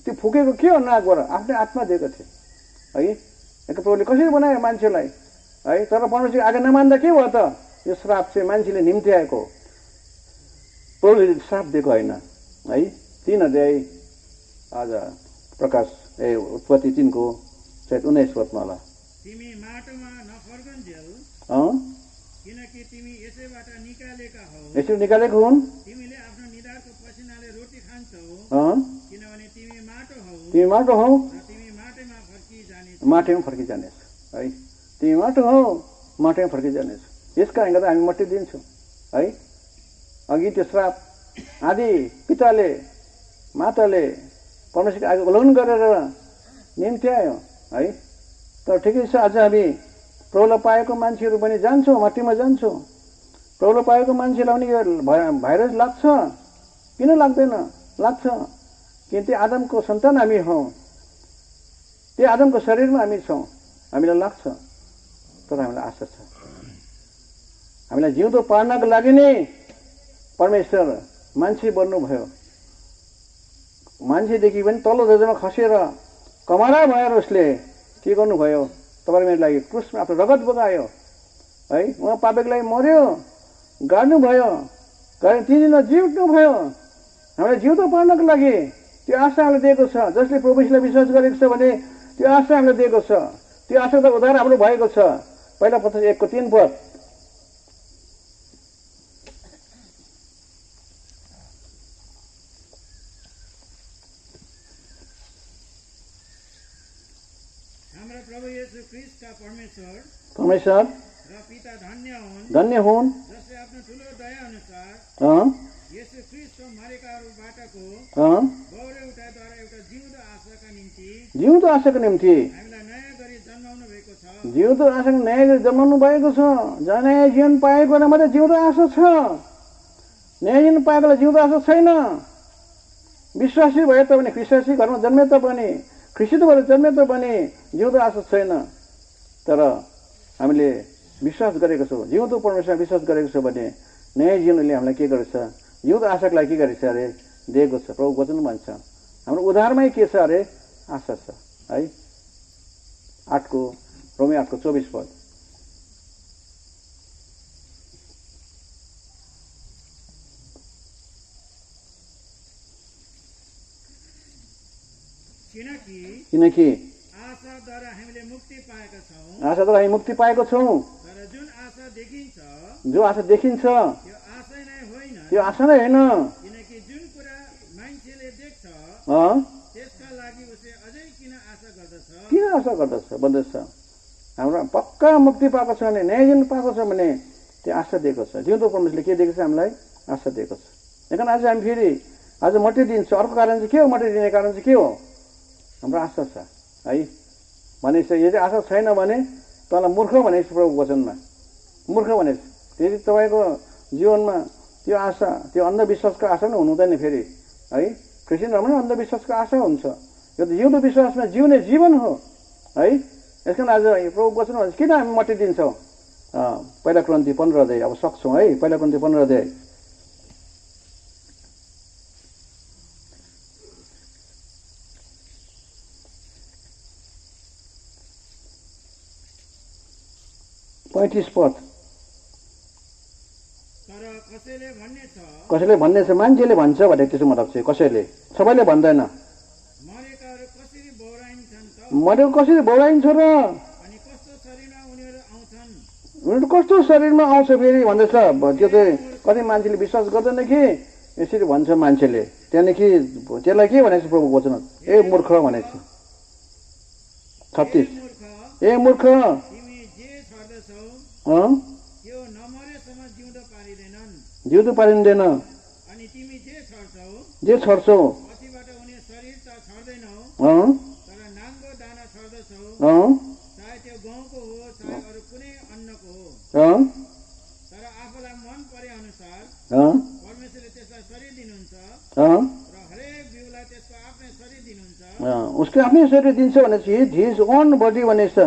त्यो फुकेको के हो? नागबाट आफ्नै आत्मा दिएको थियो है। प्रभुले कसरी बनायो मान्छेलाई है। तर परमेश्वर आज्ञा नमान्दा के भयो त? यो श्राप चाहिँ मान्छेले निम्ति आएको। प्रभुले श्राप दिएको होइन है। 3 अध्याय आज प्रकाश उत्पत्ति 3 को 19 पदमा होला। तिमी माटोमा नफर्कन्जेल, किनकि तिमी यसैबाट निकालेका हौ। यसरी निकालेको हुन्। तिमीले आफ्नो निधारको पसिनाले रोटी खान्छौ, किनभने तिमी माटो हौ। तिमी माटो हौ, तिमी माटोमा फर्किजानेछ। माटोमा फर्किजानेछ है। तिमी माटो हौ, माटोमा फर्किजानेछ। यस कारणले गर्दा हामी मट्टिदिन्छौँ है। अघि त्यो श्राप आदि पिताले माताले परमेश्वरको आगो उल्लङ्घन गरेर निम्त्यायो है। तर ठिकै छ, आज हामी प्रभुलाई पाएको मान्छेहरू पनि जान्छौँ, मट्टीमा जान्छौँ। प्रभुलाई पाएको मान्छेलाई पनि भाइरस लाग्छ, किन लाग्दैन? लाग्छ, किनकि आदमको सन्तान हामी हौँ, त्यो आदमको शरीरमा हामी छौँ, हामीलाई लाग्छ। तर हामीलाई आशा छ, हामीलाई जिउँदो पार्नको लागि नै परमेश्वर मान्छे बन्नुभयो। मान्छेदेखि पनि तल्लो दर्जामा खसेर कमरा भएर उसले के गर्नुभयो? तपाईँ मेरो लागि क्रुसमा आफ्नो रगत बगायो है। उहाँ पापको लागि मर्यो, गाड्नुभयो, 3 दिनमा जी उठ्नुभयो हामीलाई जिउँदो पार्नको लागि। त्यो आशा हामीलाई दिएको छ। जसले प्रभु यीशुलाई विश्वास गरेको छ भने त्यो आशा हामीलाई दिएको छ। त्यो आशा त उद्धार हाम्रो भएको छ। पहिला पत्र 1:3 हाम्रा प्रभु येशू ख्रीष्टका परमेश्वर परमेश्वर र पिता धन्य हुन् जसले आफ्नो ठुलो दया अनुसार येशू ख्रीष्टको मरेकाहरूबाटको बौरे उठाइद्वारा एउटा जिउँदो आशाको निम्ति हामीलाई नयाँ गरी जन्माउनु भएको छ। जिउँदो आशाको नयाँ गरी जन्माउनु भएको छ। नयाँ जीवन पाएकोलाई मात्रै जिउँदो आशा छ। नयाँ जीवन पाएकोलाई जिउँदो आशा छैन। विश्वासी भए तापनि, ख्रिस्टसी घरमा जन्मे तापनि, ख्रिस्टियन भएर जन्मे तापनि जिउँदो आशा छैन। तर हामीले विश्वास गरेको छौँ, जिउँदो परमेश्वरमा विश्वास गरेको छ भने नयाँ जीवनले हामीलाई के गरेछ? जिउँदो आशाको लागि के गरेछ अरे? दिएको छ। प्रभु वचन भन्छ हाम्रो उद्धारमै के छ अरे? आशा छ है। रोमी 8:24 किनकि आशाद्वारा हामीले मुक्ति पाएका छौँ। आशाद्वारा हामी मुक्ति पाएको छौँ। तर जुन आशा देखिन्छ, जो आशा देखिन्छ त्यो आशा नै होइन। त्यो आशा नै होइन। किनकि जुन कुरा मान्छेले देख्छ त्यसका लागि उसले अझै किन आशा गर्दछ? हाम्रो पक्का मुक्ति पाएको छ भने, नयाँ जीवन पाएको छ भने त्यो आशा दिएको छ। जिउँदो परमेश्वरले के दिएको छ? हामीलाई आशा दिएको छ। लेकिन आज हामी फेरि आज मटिदिन्छ। अर्को कारण चाहिँ के हो? मटिदिने कारण चाहिँ के हो? हाम्रो आशा छ है। भनेपछि यदि आशा छैन भने तँलाई मूर्ख भनेको छ प्रभुको वचनमा। मूर्ख भनेको छ। यदि तपाईँको जीवनमा त्यो आशा, त्यो अन्धविश्वासको आशा नै हुनुहुँदैन फेरि है। क्रिस्चियनहरूमा पनि अन्धविश्वासको आशा हुन्छ। यो त जिउँदो विश्वासमा जिउने जीवन हो है। यस कारण आज प्रभुको वचन भन्छ किन हामी मटिदिन्छौँ? पहिला क्रन्थी 15 अध्याय अब सक्छौँ है। पहिला क्रन्थी 15 अध्याय पद। तर कसैले भन्ने छ, मान्छेले भन्छ भने त्यसो मतलब चाहिँ कसैले, सबैले भन्दैन। मरेकाहरू कसरी बौराइन्छन् त? मरेको कसरी बौराइन्छ र? अनि कस्तो शरीरमा उनीहरू आउँछन्? उनीहरू कस्तो शरीरमा आउँछ फेरि भन्दैछ। त्यो चाहिँ कति मान्छेले विश्वास गर्दैन कि यसरी भन्छ मान्छेले। त्यहाँदेखि त्यसलाई के भनेको छ प्रभुको वचन? ए मूर्ख भनेको छ। 36 ए मूर्ख, तिमी जे छर्दछौ त्यो नमरेसम्म जिउँदो पारिँदैन। अनि तिमी जे छर्छौ पछिबाट हुने शरीर त छर्दैनौ, तर नाङ्गो दाना छर्दछौ। चाहे त्यो गहुँको हो, चाहे अरू कुनै अन्नको हो। तर आफूलाई मन परे अनुसार परमेश्वरले त्यसलाई शरीर दिनुहुन्छ र हरेक बिउलाई त्यसको आफ्नै शरीर दिनुहुन्छ। उसको आफ्नै शरीर दिन्छ भनेपछि हिज ओन बडी भनेको छ।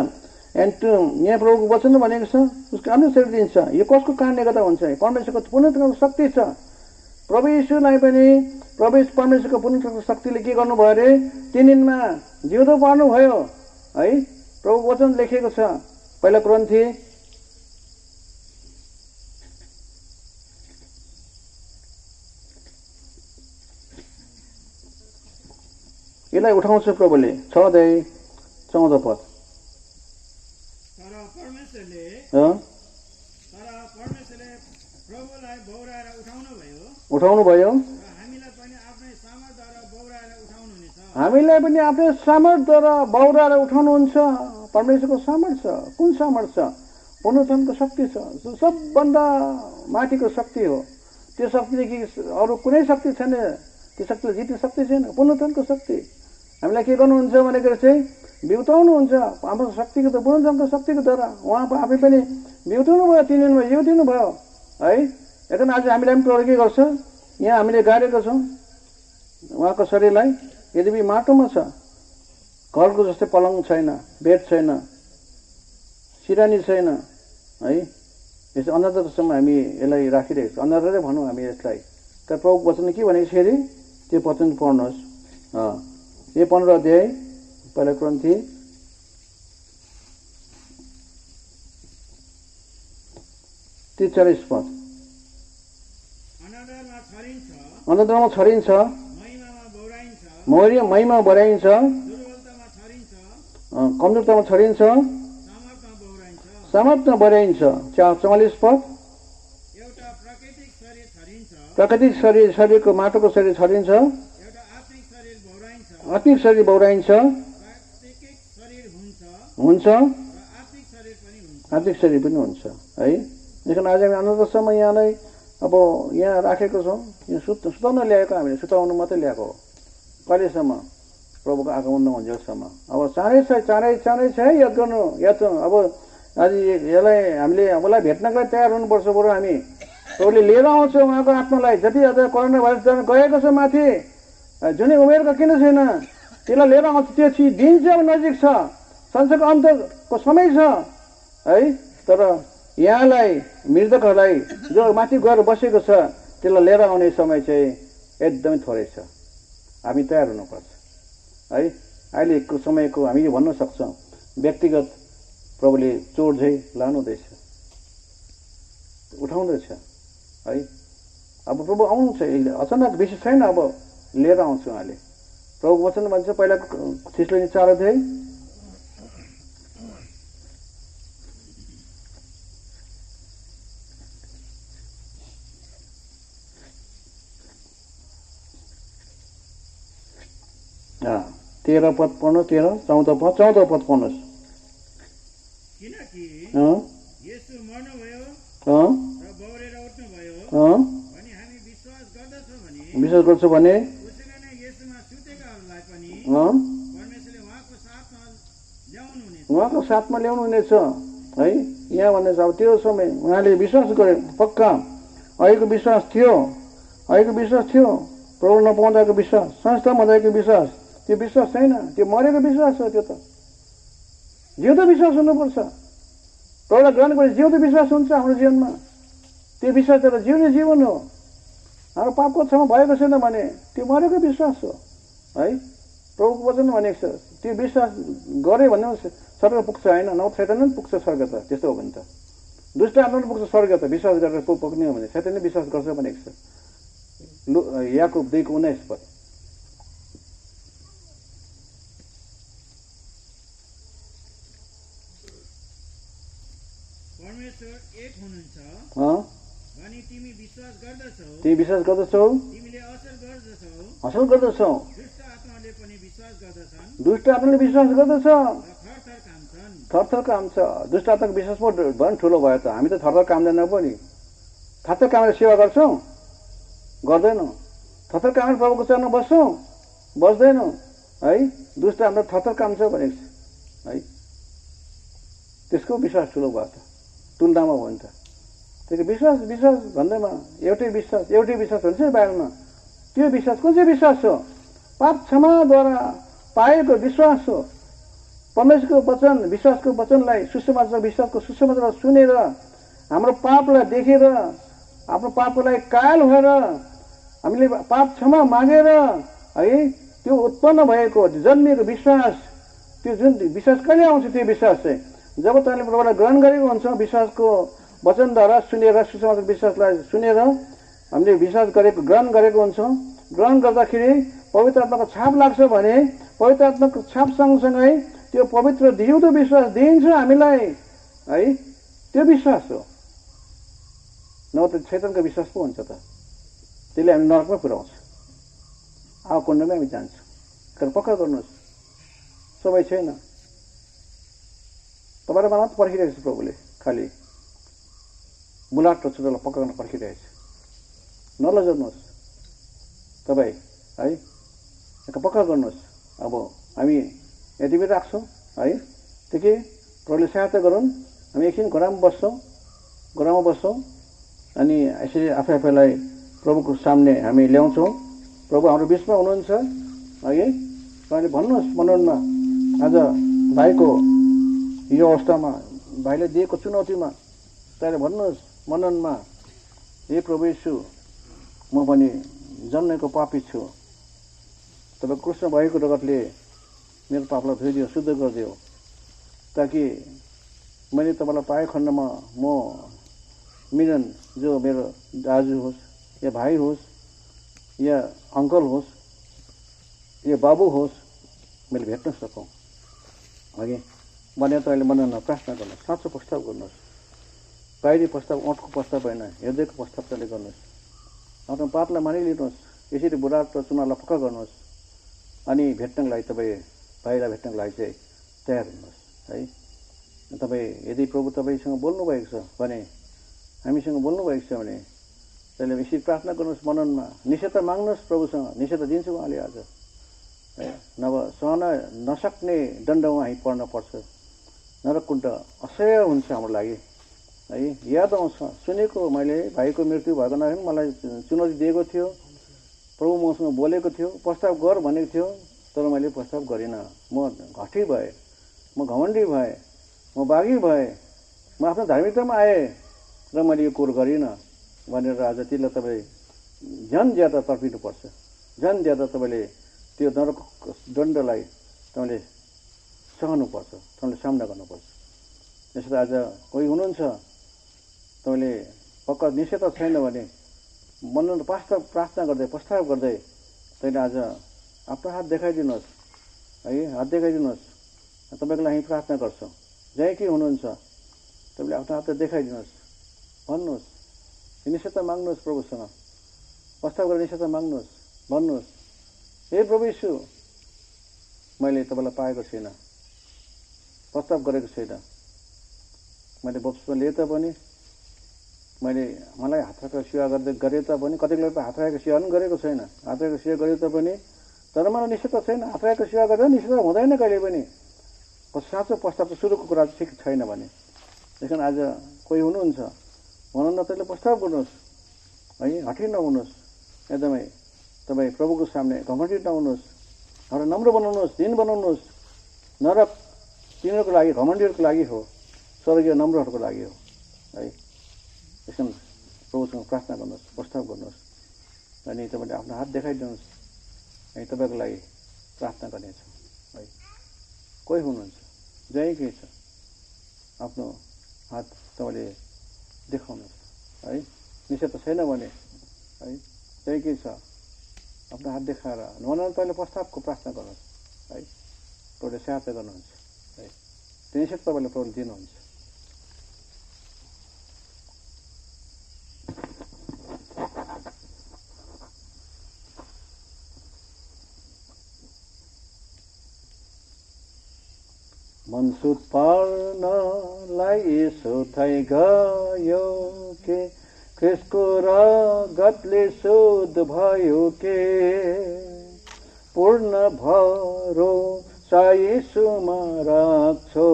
एन्ड यहाँ प्रभुको वचन भनेको छ उसको आफ्नै शरीर दिन्छ। यो कसको कारणले गर्दा हुन्छ? परमेश्वरको पूर्णताको शक्ति छ। प्रभु यीशुलाई पनि परमेश्वरको पूर्णताको शक्तिले के गर्नुभयो अरे? 3 दिनमा जिउँदो पार्नुभयो है। प्रभुको वचन लेखेको छ पहिला क्रन्थी यसलाई उठाउँछ प्रभुले 6 अध्याय 14 पद। तर परमेश्वरले प्रभुलाई बौराएर उठाउनु भयो। हामीलाई पनि आफ्नै सामर्थ्यद्वारा बौराएर उठाउनुहुनेछ। हामीलाई पनि आफ्नै सामर्थ्यद्वारा बौराएर उठाउनुहुन्छ। परमेश्वरको सामर्थ्य कुन सामर्थ्य? पुनरुत्थानको शक्ति छ, सबभन्दा माथिको शक्ति हो। त्यो शक्तिदेखि अरू कुनै शक्ति छैन, त्यो शक्तिले जित्ने शक्ति छैन। पुनरुत्थानको शक्ति हामीलाई के गर्नुहुन्छ भनेको चाहिँ बिउताउनुहुन्छ। हाम्रो शक्तिको त पुनरुत्थानको शक्तिको द्वारा उहाँ आफै पनि बिउताउनु भयो, 3 दिनमा जिउदिनु भयो है। एकदम आज हामीलाई पनि प्रभुले के गर्छ, यहाँ हामीले गाडेको छौँ उहाँको शरीरलाई। यद्यपि माटोमा छ, घरको जस्तै पलङ छैन, बेड छैन, सिरानी छैन है। यस अन्धकारसम्म हामी यसलाई राखिरहेको छौँ, अन्धकारै भनौँ हामी यसलाई। तर प्रभुको वचन के भनेको छ अरे, त्यो वचन पढ्नुहोस्। यो 15 अध्याय 1 कोरिन्थी 43 पद। अनन्तरमा छरिन्छ, महिमा बढाइन्छ, कमजोरतामा छरिन्छ, सामर्थ्यमा बढाइन्छ। 44 पद। प्राकृतिक शरीरको माटोको शरीर छरिन्छ, आत्मिक शरीर बौराइन्छ हुन्छ, आत्मिक शरीर पनि हुन्छ है। लेकिन आज हामी अनन्तसम्म यहाँलाई अब यहाँ राखेको छौँ। यो सुताउन ल्याएको, हामीले सुताउनु मात्रै ल्याएको हो। कहिलेसम्म? प्रभुको आगमन नहुन्जेलसम्म। अब चाँडै छ है, याद गर्नु। अब आज यसलाई हामीले उसलाई भेट्नको लागि तयार हुनुपर्छ। बरु हामी प्रभुले लिएर आउँछ उहाँको आत्मालाई। जति आज कोरोना भाइरस गएको छ माथि, जुनै उमेरको किन छैन, त्यसलाई लिएर आउँछ। त्यो दिन चाहिँ अब नजिक छ, संसारको अन्तको समय छ है। तर यहाँलाई मृतकहरूलाई जो माथि गएर बसेको छ, त्यसलाई लिएर आउने समय चाहिँ एकदमै थोरै छ। हामी तयार हुनुपर्छ है। अहिलेको समयको हामीले भन्न सक्छौँ, व्यक्तिगत प्रभुले चोट झै लानुहुँदैछ, उठाउँदैछ है। अब प्रभु आउनुहुन्छ, अचानक बेसी छैन, अब लिएर आउँछु उहाँले। प्रभुको वचन भन्छ पहिलाको थिस्सलुनी 4 अध्याय 13 पद पढ्नु, 13, 14 पद, 14 पद पढ्नुहोस्। विश्वास गर्छु भने उहाँको साथमा ल्याउनु हुनेछ है। यहाँ भन्ने अब त्यो समय उहाँले विश्वास गरे, पक्का अहिलेको विश्वास थियो, प्रभु नपाउँदाको विश्वास, संस्थामा हुँदाको विश्वास, त्यो विश्वास छैन, त्यो मरेको विश्वास हो। त्यो त जिउँदो विश्वास हुनुपर्छ। प्रभुलाई ग्रहण गरे जिउँदो विश्वास हुन्छ हाम्रो जीवनमा। त्यो विश्वास त जिउने जीवन हो। हाम्रो पापको क्षमा भएको छैन भने त्यो मरेको विश्वास हो है। प्रभुको वचन भनेको छ, त्यो विश्वास गरे भने स्वर्ग पुग्छ होइन, नौ शैतान पनि पुग्छ स्वर्ग त। त्यस्तो हो भने त दुष्ट आत्मा पनि पुग्छ स्वर्ग त, विश्वास गरेर पुग्ने हो भने। शैतानले विश्वास गर्छ भनेको छ, याकुब 2:19 पद। तिमी विश्वास गर्दछौ, हासिल गर्दछौ। दुष्ट आत्माले विश्वास गर्दछ, थरथर काम छ। दुष्ट आत्माको विश्वास पो झन् ठुलो भयो त। हामी त थरथर कामदैन पनि, थरथर कामले सेवा गर्छौँ, गर्दैनौँ। थरथर कामले प्रभुको चरणमा बस्छौँ, बस्दैनौँ है। दुष्ट आत्मा थरथर काम छ भनेको छ है। त्यसको विश्वास ठुलो भयो त, तुलनामा हो नि त। त्यो विश्वास भन्दैमा एउटै विश्वास हुन्छ नि बाइबलमा। त्यो विश्वास कुन चाहिँ विश्वास हो? पाप क्षमाद्वारा पाएको विश्वास हो। परमेश्वरको वचन, विश्वासको वचनलाई, सुसमाचार विश्वासको सुसमाचार सुनेर, हाम्रो पापलाई देखेर, आफ्नो पापलाई कायल भएर हामीले पाप क्षमा मागेर है, त्यो उत्पन्न भएको जन्मिएको विश्वास, त्यो जुन विश्वास कहिले आउँछ? त्यो विश्वास चाहिँ जब तपाईँले प्रभुलाई ग्रहण गरेको हुन्छ, विश्वासको वचनद्वारा सुनेर, सुसमाचार विश्वासलाई सुनेर हामीले विश्वास गरेको, ग्रहण गरेको हुन्छौँ। ग्रहण गर्दाखेरि पवित्र आत्माको छाप लाग्छ भने पवित्र आत्माको छाप सँगसँगै त्यो पवित्र जिउँदो विश्वास दिइन्छ हामीलाई है। त्यो विश्वास हो, न त शैतानको विश्वास पो हुन्छ त। त्यसले हामी नरकमा पुर्याउँछ, कुण्डमै हामी जान्छौँ। तर पक्का गर्नुहोस्, सबै छैन। तपाईँलाई मात्र पर्खिरहेको छ प्रभुले, खालि मुलाट र चुरोलाई पकाउन पर्खिरहेछ। नलजाउनुहोस् तपाईँ है, पक्का गर्नुहोस्। अब हामी यति बेला राख्छौँ है, ठिकै प्रभुले सहायता गरून्। हामी एकछिन घरमा बस्छौँ अनि यसरी आफैलाई प्रभुको सामने हामी ल्याउँछौँ। प्रभु हाम्रो बिचमा हुनुहुन्छ है। तपाईँले भन्नुहोस् मननमा, आज भाइको यो अवस्थामा भाइले दिएको चुनौतीमा तपाईँले भन्नुहोस् मननमा, हे प्रभु यीशु, म पनि जन्मेको पापी छु। तपाईँ कृष्ण भएको रगतले मेरो पापलाई धोइदियो, शुद्ध गरिदियो, ताकि मैले तपाईँलाई पाएको खण्डमा म मिलन, जो मेरो दाजु होस् या भाइ होस् या अङ्कल होस् या बाबु होस्, मैले भेट्न सकौँ अघि भनेर तपाईँले मननमा प्रार्थना गर्नुहोस्। साँचो प्रस्ताव गर्नुहोस्। बाहिरी प्रस्ताव, ओठको प्रस्ताव होइन, हृदयको प्रस्ताव तपाईँले गर्नुहोस्। आफ्नो पापलाई मानिलिनुहोस्। यसरी बुढाट र चुनालाई पक्का गर्नुहोस् अनि भेट्नको लागि तपाईँ भाइलाई भेट्नको लागि चाहिँ तयार हुनुहोस् है। तपाईँ यदि प्रभु तपाईँसँग बोल्नुभएको छ भने, हामीसँग बोल्नुभएको छ भने त्यसले यसरी प्रार्थना गर्नुहोस् मननमा, निश्चयता माग्नुहोस् प्रभुसँग। निश्चयता दिन्छ उहाँले आज है। नभए सहन नसक्ने दण्डमा हामी पर्न पर्छ। नरककुण्ड असह्य हुन्छ हाम्रो लागि है। याद आउँछ, सुनेको मैले भाइको मृत्यु भएको नभए मलाई चुनौती दिएको थियो, प्रभु मसँग बोलेको थियो, प्रस्ताव गर भनेको थियो, तर मैले प्रस्ताव गरिनँ। म घटी भएँ, म घमण्डी भएँ, म बागी भएँ, म आफ्नो धार्मिकतामा आएँ र मैले यो कुरो गरिनँ भनेर आज त्यसलाई तपाईँ झन् ज्यादा तर्पिनुपर्छ। झन् ज्यादा तपाईँले त्यो नरक दण्डलाई तपाईँले सहनुपर्छ, तपाईँले सामना गर्नुपर्छ। यसरी आज कोही हुनुहुन्छ तपाईँले पक्का निश्चयता छैन भने मनन प्रार्थना गर्दै प्रस्ताव गर्दै तैँले आज आफ्नो हात देखाइदिनुहोस् है। हात देखाइदिनुहोस्, तपाईँको लागि प्रार्थना गर्छौँ। जहीँ के हुनुहुन्छ तपाईँले आफ्नो हात देखाइदिनुहोस्, भन्नुहोस्, निश्चयता माग्नुहोस् प्रभुसँग। प्रस्ताव गरेर निश्चयता माग्नुहोस्, भन्नुहोस्, हे प्रभु यीशु, मैले तपाईँलाई पाएको छैन, प्रस्ताव गरेको छैन, मैले बप्तिस्मा लिए तापनि, मलाई हात राखेर सेवा गरे तापनि, कतिले त हात राखेको सेवा पनि गरेको छैन, हात राखेको सेवा गरे तापनि, तर मलाई निश्चयता छैन। हात राखेको सेवा गरेर निश्चयता हुँदैन कहिले पनि। साँचो प्रस्ताव त सुरुको कुरा ठिक छैन भने। त्यस कारण आज कोही हुनुहुन्छ भनौँ न, त्यसले प्रस्ताव गर्नुहोस् है। हठी नहुनुहोस्, एकदमै तपाईँ प्रभुको सामने घमण्डी नहुनुहोस्, हाम्रो नम्र बनाउनुहोस्, दिन बनाउनुहोस्। नरक तिनीहरूको लागि, घमण्डीहरूको लागि हो, स्वर्गीय नम्रहरूको लागि हो है। त्यस कारण प्रभुसँग प्रार्थना गर्नुहोस्, प्रस्ताव गर्नुहोस् अनि तपाईँले आफ्नो हात देखाइदिनुहोस्। हामी तपाईँको लागि प्रार्थना गर्नेछौँ है। कोही हुनुहुन्छ जहीँ केही छ, आफ्नो हात तपाईँले देखाउनुहोस् है। निश्चयता छैन भने है, जहीँ केही छ आफ्नो हात देखाएर भनौँ तपाईँले प्रस्तावको प्रार्थना गर्नुहोस् है। प्रभुले सहायता गर्नुहुन्छ है। त्यो निश्चय तपाईँले प्रभुले दिनुहुन्छ। मनसुत पार्नलाई यसो थाहै गयो के, ख्रिस्टको रगतले शुद्ध भयो के। पूर्ण भरोसा यीशुमा राख्छौ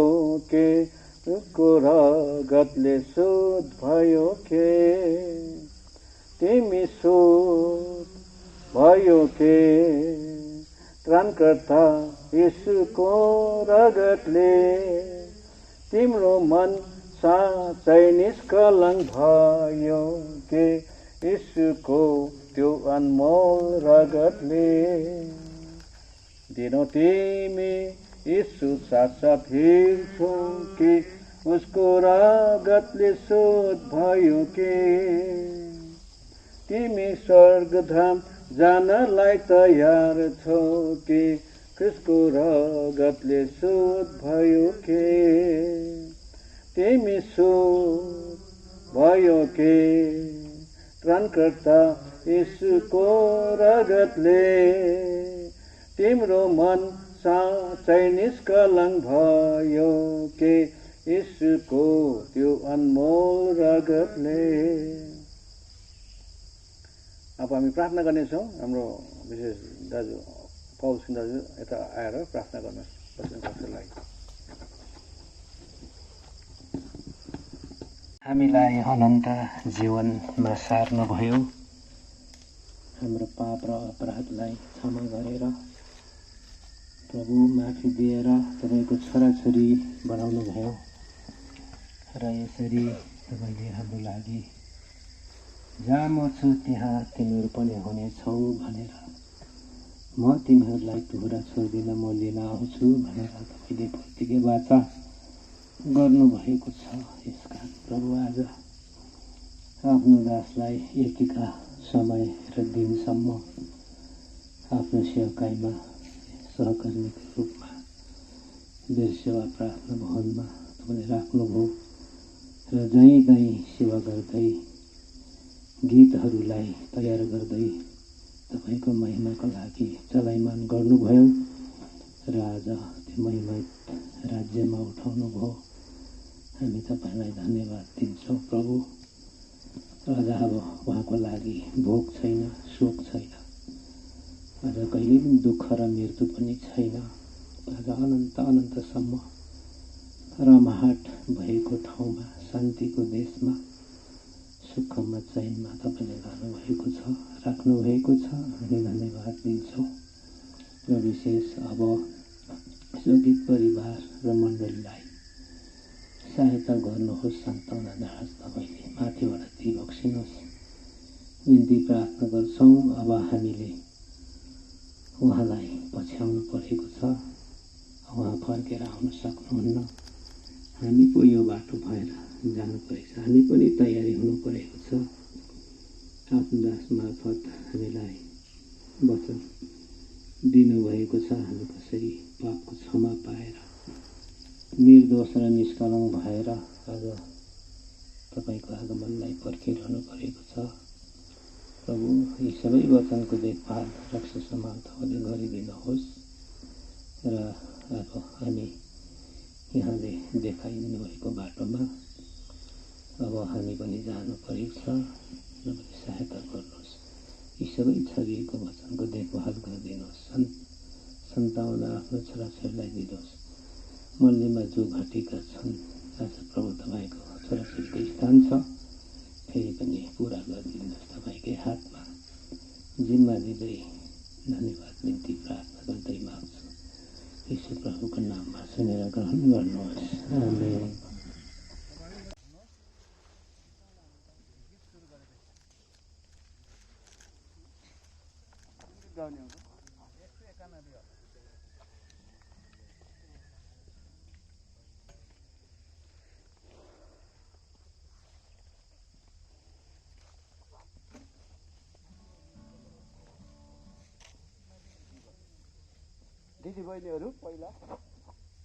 के, ख्रिस्टको रगतले शुद्ध भयो के। तिमी शुद्ध भयो के, त्राणकर्ता यीशुको रगतले। तिम्रो मन साँच्चै निष्कलङ्क भयो के, यीशुको त्यो अनमोल रगतले। दिनौ तिमी यीशु साक्षात् हिँड्छौ कि, उसको रगतले शुद्ध भयो के। तिमी स्वर्गधाम जानलाई तयार छौ कि, ख्रिस्टको रगतले शुद्ध भयो के। तिमी शुद्ध भयो के, त्राणकर्ता यीशुको रगतले। तिम्रो मन साँच्चै निष्कलङ्क भयो के, यीशुको त्यो अनमोल रगतले। अब हामी प्रार्थना गर्नेछौँ। हाम्रो विशेष दाजु पौल सिंह दाजु यता आएर प्रार्थना गर्नुहोस् वचनपत्रलाई। हामीलाई अनन्त जीवनमा सार्नुभयो। हाम्रो पाप र अपराधलाई क्षमा गरेर प्रभु माफी दिएर तपाईँको छोराछोरी बनाउनुभयो र यसरी तपाईँले हाम्रो लागि जहाँ म छु त्यहाँ तिमीहरू पनि हुनेछौ भनेर म तिमीहरूलाई टुहुरा छोड्दिनँ म लिन आउँछु भनेर तपाईँले प्रतिज्ञा वाचा गर्नुभएको छ। यसकारण प्रभु आज आफ्नो दासलाई यतिका समय र दिनसम्म आफ्नो सेवकाईमा सहकर्मीको रूपमा वीर सेवा प्रार्थना भवनमा तपाईँले राख्नुभयो र जहीँ सेवा गर्दै गीतहरूलाई तयार गर्दै तपाईँको महिमाको लागि चलाइमान गर्नुभयो र आज त्यो महिमा राज्यमा उठाउनुभयो। हामी तपाईँलाई धन्यवाद दिन्छौँ प्रभु। आज अब उहाँको लागि भोग छैन, शोक छैन, आज कहिले पनि दुःख र मृत्यु पनि छैन। आज अनन्तसम्म रमाहाट भएको ठाउँमा शान्तिको देशमा सुखमा चैनमा तपाईँले लानुभएको छ, राख्नुभएको छ। हामी धन्यवाद दिन्छौँ र विशेष अब शोकित परिवार र मण्डलीलाई सहायता गर्नुहोस्, सान्त्वना दिनुहोस्, तपाईँले माथिबाट दिइबक्सिनुहोस् बिन्ती प्रार्थना गर्छौँ। अब हामीले उहाँलाई पछ्याउनु परेको छ, उहाँ फर्केर आउन सक्नुहुन्न। हामी पो यो बाटो भएर जानु परेको छ, हामी पनि तयारी हुनु परेको छ। आफ्नो दास मार्फत हामीलाई वचन दिनुभएको छ, हामी कसरी पापको क्षमा पाएर निर्दोष र निष्कलङ्क भएर आज तपाईँको आगमनलाई पर्खिरहनु परेको छ। प्रभु यी सबै वचनको देखभाल रक्षा सम्हाल तपाईँले गरिदिनुहोस् र अब हामी यहाँले देखाइदिनु भएको बाटोमा अब हामी पनि जानु परेको छ। तपाईँले सहायता गर्नुहोस्, यी सबै छरिएको वचनको देखभाल गरिदिनुहोस्। सन्ताउन आफ्नो छोराछोरीलाई दिनुहोस्। मन्दिरमा जो घटेका छन् आज प्रभु तपाईँको छोराछोरीको स्थान छ, फेरि पनि पुरा गरिदिनुहोस्। तपाईँकै हातमा जिम्मा दिँदै धन्यवाद बिन्ती प्रार्थना गर्दै माग्छु यीशु प्रभुको नाममा सुनेर ग्रहण गर्नुहोस्। आमेन।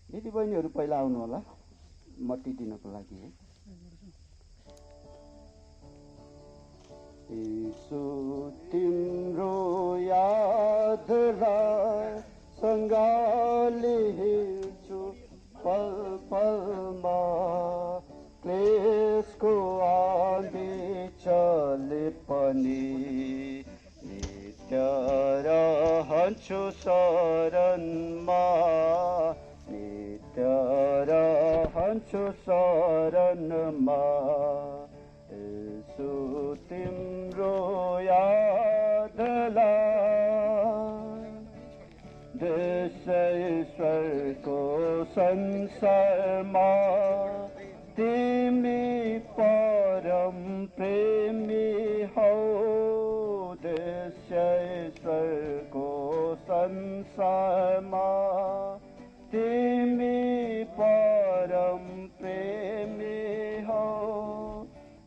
दिदीबहिनीहरू पहिला आउनु होला मट्टी दिनको लागि है। यीशु तिम्रो यादलाई सँगाले हिँड्छु पल पलमा, क्लेशको आँधी चले पनि नित्य रहन्छु शरणमा, नित्य रहन्छु शरणमा। यसो तिम्रो यादलाई देश ईश्वरको संसारमा तिमी परम प्रेमी हौ। देश ईश्वरको संसारमा तिमी परम प्रेमी हौ।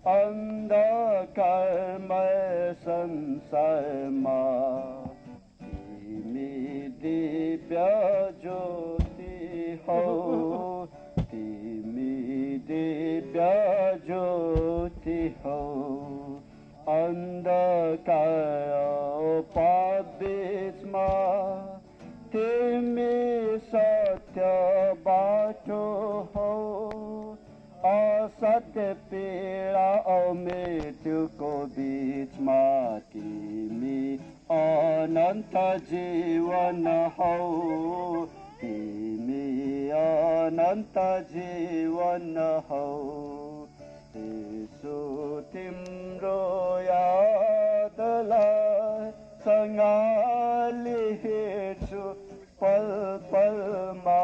अन्धकारमय संसारमा तिमी दिव्य ज्योति हौ, तिमी दिव्य ज्योति हौ। अन्धकार पाप बीचमा तिमी सत्य बाटो हौ। मृत्युको बीचमा तिमी अनन्त जीवन हौ तिमी अनन्त जीवन हौ यसो तिम्रो यादलाई सँगले हेर्छु पल पलमा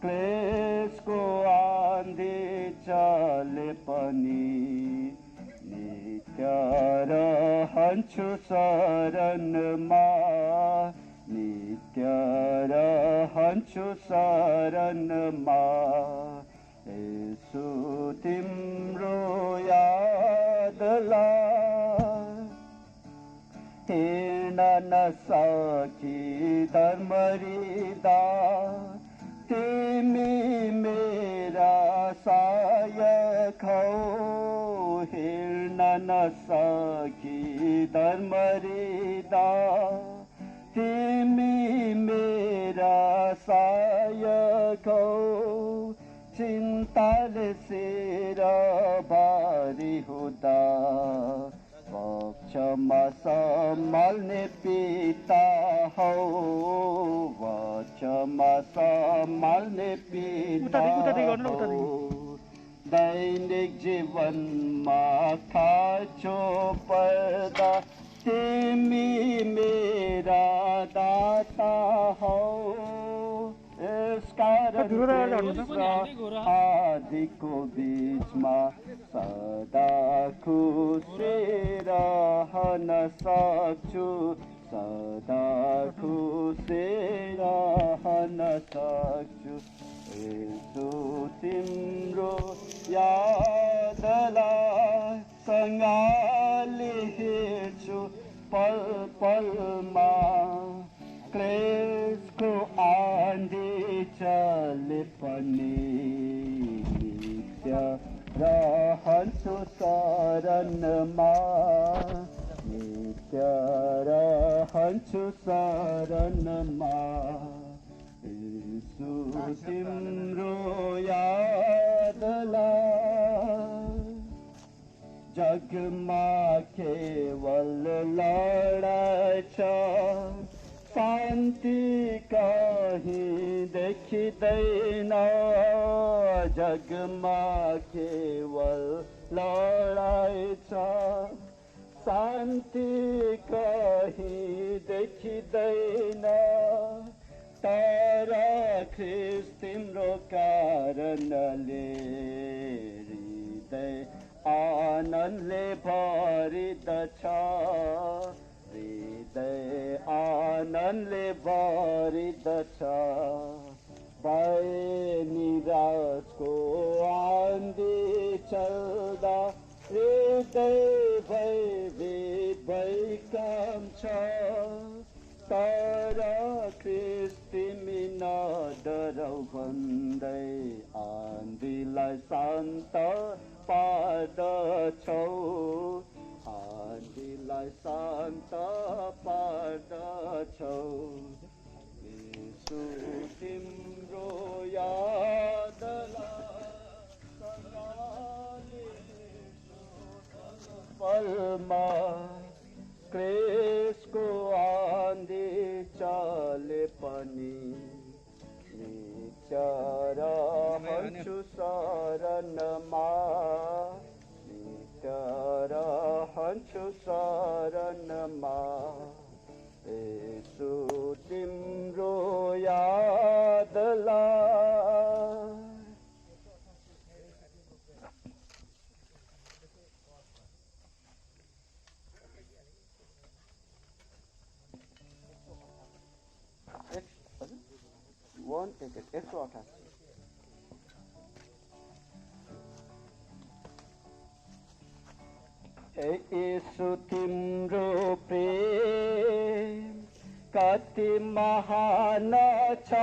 क्लेशको आँधी चले पनि नित्य रहन्छु शरणमा नित्य रहन्छु शरणमा यसो तिम्रो यादलाई हेर्न नसकी धर्मरिदा तिमी मेरा सहायक हौ हेर्न नसकी धर्मरिदा तिमी मेरा सहायक हौ चिन्ताले शिर भारी हुँदा वक्षमा सम्हाल्ने पिता हौ वक्षमा सम्हाल्ने पिता हौ दैनिक जीवनमा खाँचो पर्दा तिमी मेरा दाता हौ आदिको बीचमा सदा खुसी रहन सक्छु सदा खुसी रहन सक्छु यसो तिम्रो यादलाई सँगले हेर्छु पल पलमा क्लेशको आँधी चले पनि नित्य रहन्छु शरणमा नित्य रहन्छु शरणमा यसो तिम्रो यादलाई जगमा केवल लडाइ छ शान्ति कहीं देखिँदैन जगमा केवल लडाइ छ शान्ति कहीं देखिँदैन तर ख्रिस्ट तिम्रो कारणले हृदय आनन्दले भरिदछ हृदय आनन्दले भरिदछ भए निराशको आँधी चल्दा हृदय भयभीत भइकम छ तर ख्रिस्ट तिमी नडराउ भन्दै आँधीलाई शान्त पार्दछौ आँधीलाई शान्त पार्दछौ यसो तिम्रो यादलाई पलमा क्लेशको आँधी चले पनि नित्य रहन्छु शरणमा नित्य रहन्छु शरणमा यसो तिम्रो यादलाई वन एक 188 यसो तिम्रो प्रेम कति महान छ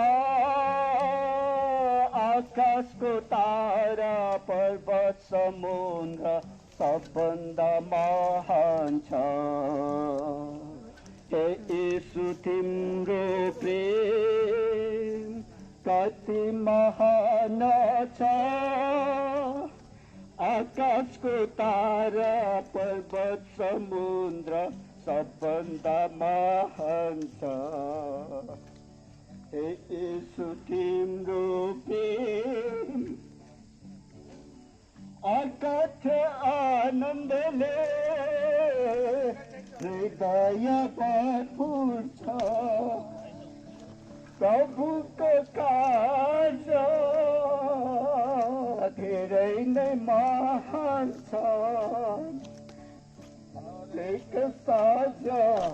आकाशको तारा पर्वत समुद्र सबभन्दा महान छ यसो तिम्रो प्रेम कति महान छ आकाशको तारा पर्वत समुद्र सबभन्दा महान छ। हे यीशु तिम्रो प्रेम अकथ आनन्दले हृदय भरपूर छ। प्रभुको कार्य धेरै नै महान छ। हरेक साँझ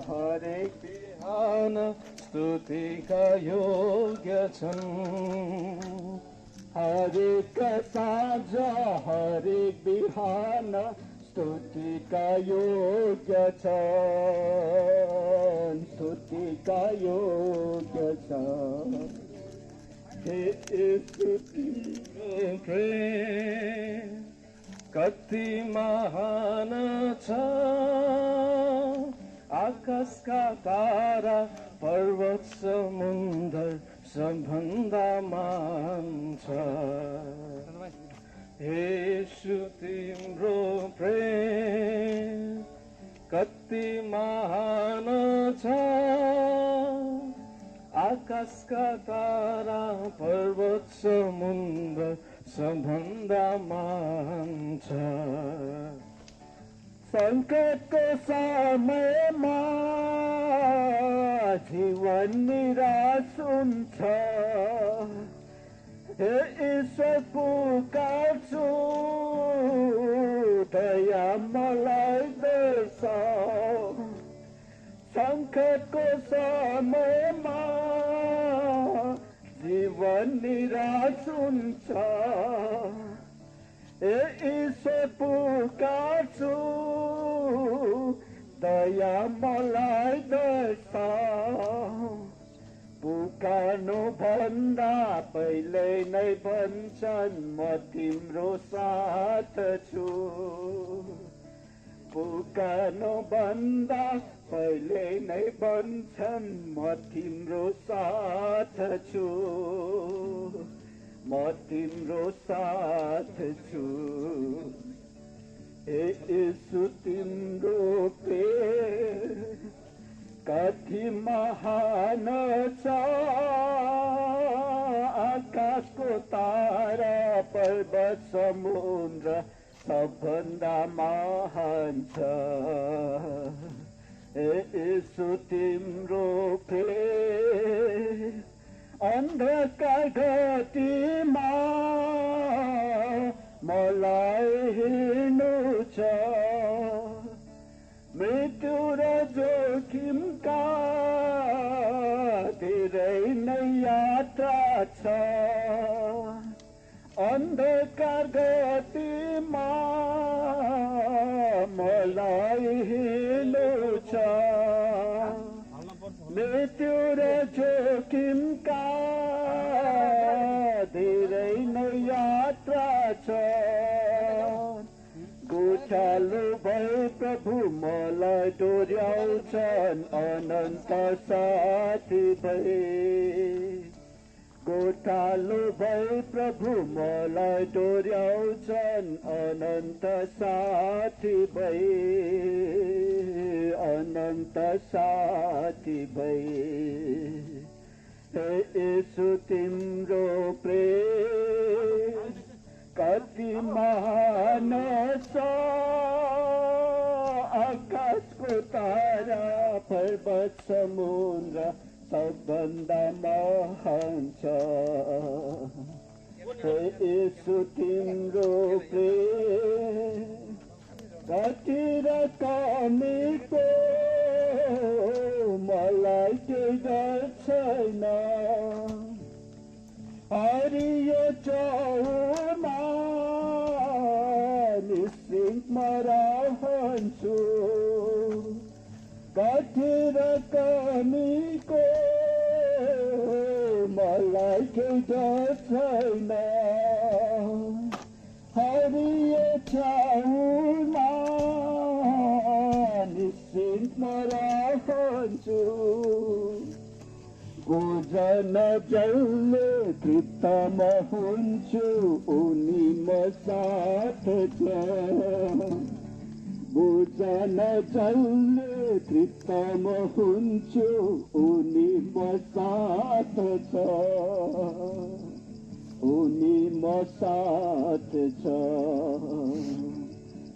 हरेक बिहान स्तुतिका योग्य छन्। हरेक साँझ हरेक बिहान स्तुतिका योग्य छन्। स्तुतिका योग्य छन्। हे यीशु तिम्रो प्रेम कति महान छ। आकाशका तारा पर्वत समुद्र सबभन्दा महान छ। हे यीशु तिम्रो प्रेम कति महान छ। आकाशका तारा पर्वत समुद्र सबभन्दा महान छ। सङ्कटको समयमा जीवन निराश हुन्छ। हे ईश्वर पुकार्छु दया मलाई दर्शाऊ। सङ्कटको समयमा जीवन निराश हुन्छ। हे ईश्वर पुकार्छु दया मलाई दर्शाऊ। पुकार्नु भन्दा पहिले नै भन्छन् म तिम्रो साथ छु। पुकार्नु भन्दा पहिले नै भन्छन् म तिम्रो साथ छु। म तिम्रो साथ छु। हे यीशु तिम्रो प्रेम कति महान छ। आकाशको तारा पर्वत समुद्र सबभन्दा महान छ। हे यीशु तिम्रो प्रेम अन्धकार घाटीमा मलाई हिँड्नु छ। मृत्यु र जोखिमका धेरै नै यात्रा छ। अन्धकार घाटीमा मलाई हिँड्नु छ। मृत्यु र जोखिमका धेरै नै यात्रा छ। गोठालो भए प्रभु मलाई डोर्याउँछन् अनन्त साथी भए। गोठालो भए प्रभु मलाई डोर्याउँछन् अनन्त साथी भए। अनन्त साथी भए। हे यीशु तिम्रो प्रेम कति महान छ। आकाशको तारा पर्वत समुद्र सबभन्दा महान छ। हे यीशु तिम्रो प्रेम कति रकमीको मलाई केही डर छैन। हरियो चौरमा निश्चिन्तमा रहन्छु। कति रकमीको मलाई केही डर छैन। हरियो चौरमा निश्चिन्तमा रहन्छु। गोजन जसले तृप्त म हुन्छु उनी म साथ छ गोजन जसले तृप्त म हुन्छु उनी म साथ छ उनी म साथ छ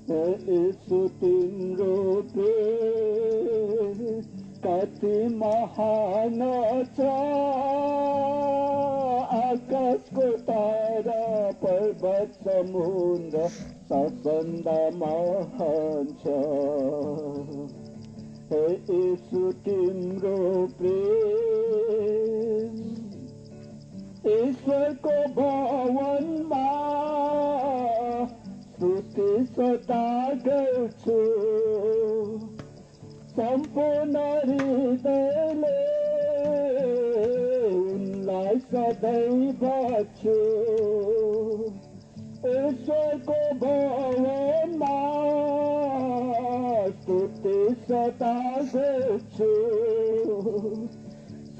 यसो तिम्रो प्रेम कति महान छ आकाशको तारा पर्वत समुद्र सबभन्दा महान छ यसो तिम्रो प्रेम ईश्वरको भवनमा स्तुति सदा गर्छु सम्पूर्ण हृदयले उनलाई सधैँ भज्छु ईश्वरको भवनमा स्तुति सदा गर्छु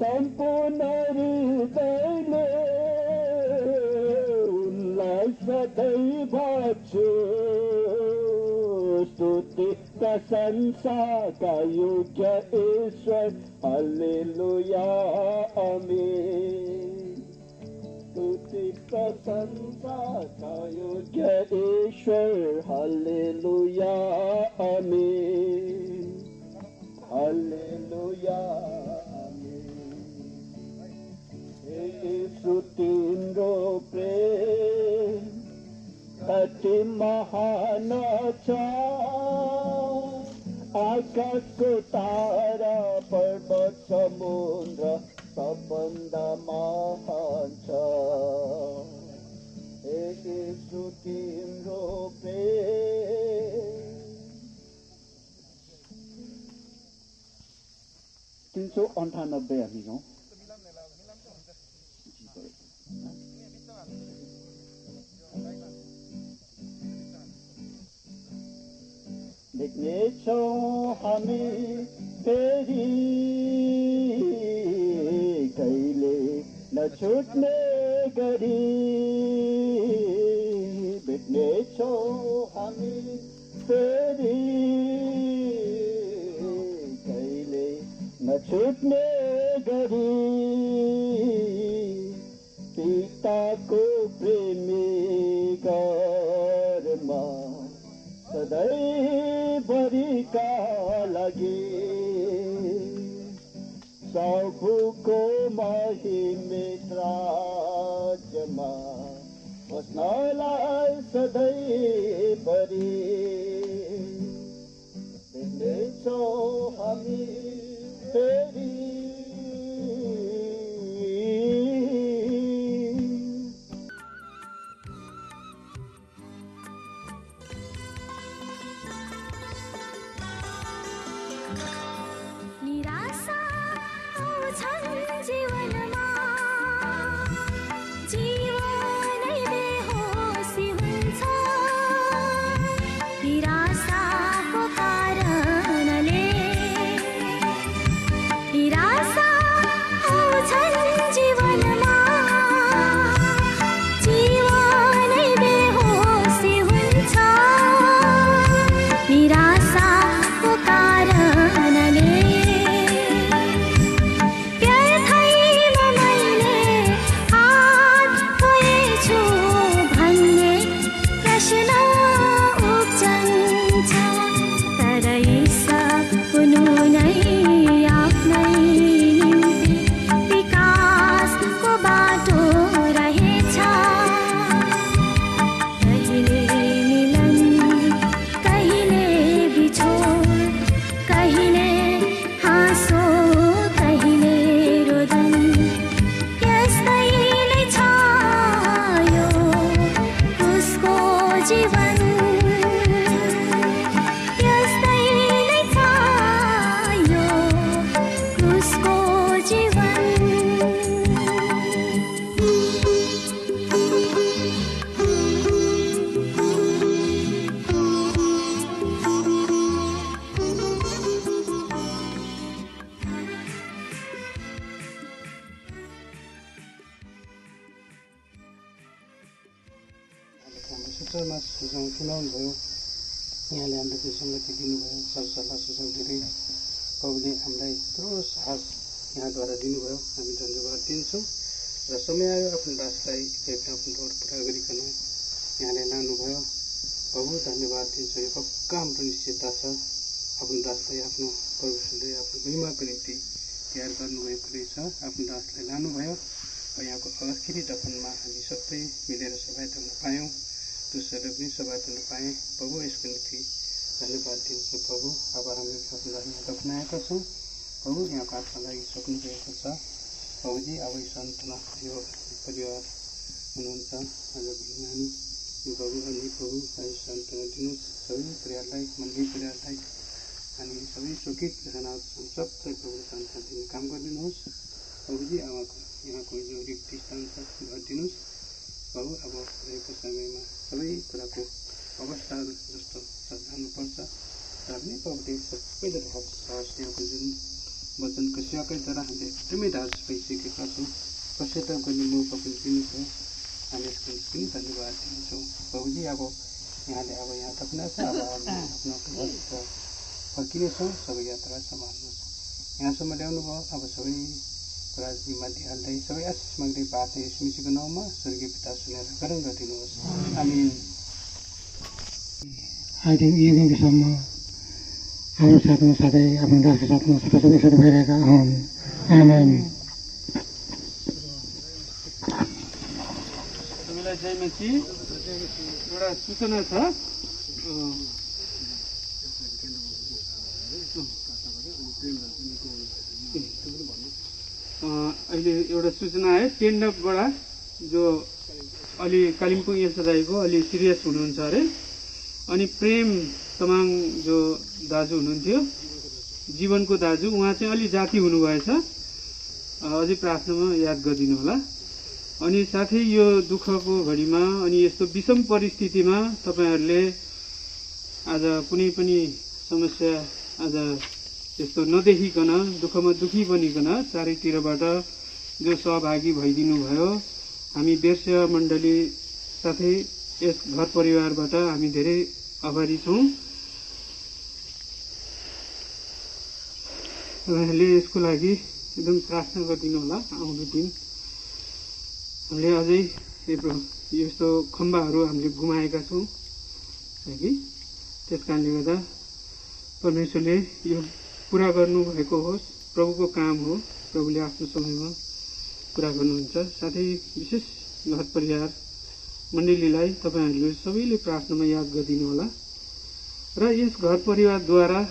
सम्पूर्ण हृदयले उनलाई सधैँ भज्छु स्तुति प्रशंसाका योग्य ईश्वर हालेलुया आमेन स्तुति प्रशंसाका योग्य ईश्वर हालेलुया आमेन हालेलुया यसो तिम्रो प्रेम कति महान छ आकाशको तारा पर्वत समुद्र सबभन्दा महान छ यसो तिम्रो प्रेम 398 हामी गाउँ देख्नेछौँ हामी फेरि कहिले नछुट्ने गरी भेट्नेछौँ हामी फेरि कहिले नछुट्ने गरी पिताको प्रेमी घरमा सधैँभरिका लागि प्रभुको महिमित राज्यमा बस्नलाई सधैँभरि भेट्नेछौँ हामी फेरि सल्लाह सुझाउ सुनाउनु भयो, यहाँले हामीलाई त्यो सङ्गति दिनुभयो, सरसल्लाह सुझाउ दिँदै प्रभुले हामीलाई यत्रो साहस यहाँद्वारा दिनुभयो, हामी धन्यवाद दिन्छौँ। र समय आयो आफ्नो दासलाई आफ्नो दौड पुरा गरिकन यहाँले लानुभयो, प्रभु धन्यवाद दिन्छौँ। यो पक्का हाम्रो निश्चितता छ, आफ्नो दासलाई आफ्नो परमेश्वरले आफ्नो महिमाको निम्ति तयार गर्नुभएको रहेछ। आफ्नो दासलाई लानुभयो र यहाँको आखिरी दफनमा हामी सबै मिलेर सभायत हुन पायौँ, दोस्रोले पनि सभायत हुन पाएँ। प्रभु यसको निम्ति धन्यवाद दिन्छौँ। प्रभु अब हामी आफ्नो दासलाई दफनाएका छौँ, प्रभु यहाँको आत्मा लागिसक्नु भएको छ। प्रभुजी अब यो सन्तान यो परिवार हुनुहुन्छ आज नानी यो प्रभु अनि प्रभु सन्तान दिनुहोस्, सबै परिवारलाई मन्दिर परिवारलाई अनि सबै शोकित घटनाहरू छन् सबै प्रभु सन्तान दिने काम गरिदिनुहोस्। प्रभुजी अब यहाँको जो रिक्ति स्थान छ गरिदिनुहोस्। प्रभु अब रहेको समयमा सबै कुराको अवस्थाहरू जस्तो जानुपर्छ र पनि प्रभुले सबैले ढाँस यहाँको जुन वचनको सेवाकैद्वारा हामीले एकदमै ढाँस पाइसकेका छौँ। पश्चाताप गर्ने मौका पनि दिनुभयो, हामी यसको पनि धन्यवाद दिन्छौँ। प्रभुजी अब यहाँले अब यहाँ थप्नुहोस्, अब आफ्नो घर फर्किनेछौँ, सबै यात्रा सम्हाल्नुहोस्। यहाँसम्म ल्याउनु भयो, अब सबै कुरा जिम्मा दिइहाल्दै सबै आशिष माग्दै बाँच्ने यस मिसीको नाउँमा स्वर्गीय पिता सुनेर ग्रहण गरिदिनुहोस्। आमीन। आजदेखि यो दिनसम्म हाम्रो साथमा सधैँ आफ्नो दासको साथमा सबै भइरहेका हुन्। आमेन। तपाईँलाई जयमसी एउटा सूचना छ। अहिले एउटा सूचना है, टेन्डपबाट जो अलि कालिम्पोङ एसदाईको अलि सिरियस हुनुहुन्छ अरे, अनि प्रेम तमाङ जो दाजु हुनुहुन्थ्यो, जीवनको दाजु, उहाँ चाहिँ अलि जाति हुनुभएछ, अझै प्रार्थनामा याद गरिदिनु होला। अनि साथै यो दुःखको घडीमा अनि यस्तो विषम परिस्थितिमा तपाईँहरूले आज कुनै पनि समस्या आज यस्तो नदेखिकन दुःखमा दुःखी बनिकन चारैतिरबाट जो सहभागी भइदिनु भयो, हामी बेर्सेवा मण्डली साथै यस घर परिवारबाट हामी धेरै आभारी छौँ। उहाँहरूले यसको लागि एकदम प्रार्थना गरिदिनु होला। आउँदो दिन हामीले अझै यस्तो खम्बाहरू हामीले गुमाएका छौँ कि त्यस कारणले गर्दा परमेश्वरले यो पुरा गर्नुभएको होस्। प्रभुको काम हो, प्रभुले आफ्नो समयमा पुरा गर्नुहुन्छ। साथै विशेष घर परिवार मण्डलीलाई तपाईँहरूले सबैले प्रार्थनामा याद गरिदिनु होला। र यस घर परिवारद्वारा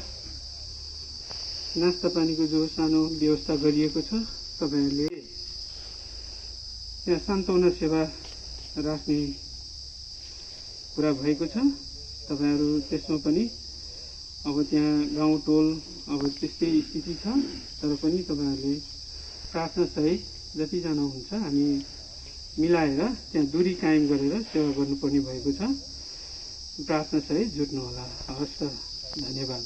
नास्ता पानीको जो सानो व्यवस्था गरिएको छ, तपाईँहरूले त्यहाँ सान्त्वना सेवा राख्ने कुरा भएको छ। तपाईँहरू त्यसमा पनि अब त्यहाँ गाउँ टोल अब त्यस्तै स्थिति छ, तर पनि तपाईँहरूले प्रार्थनासहित जतिजना हुन्छ हामी मिलाएर त्यहाँ दूरी कायम गरेर सेवा गर्नुपर्ने भएको छ। प्रार्थनासहित जुट्नु होला। हवस् त, धन्यवाद।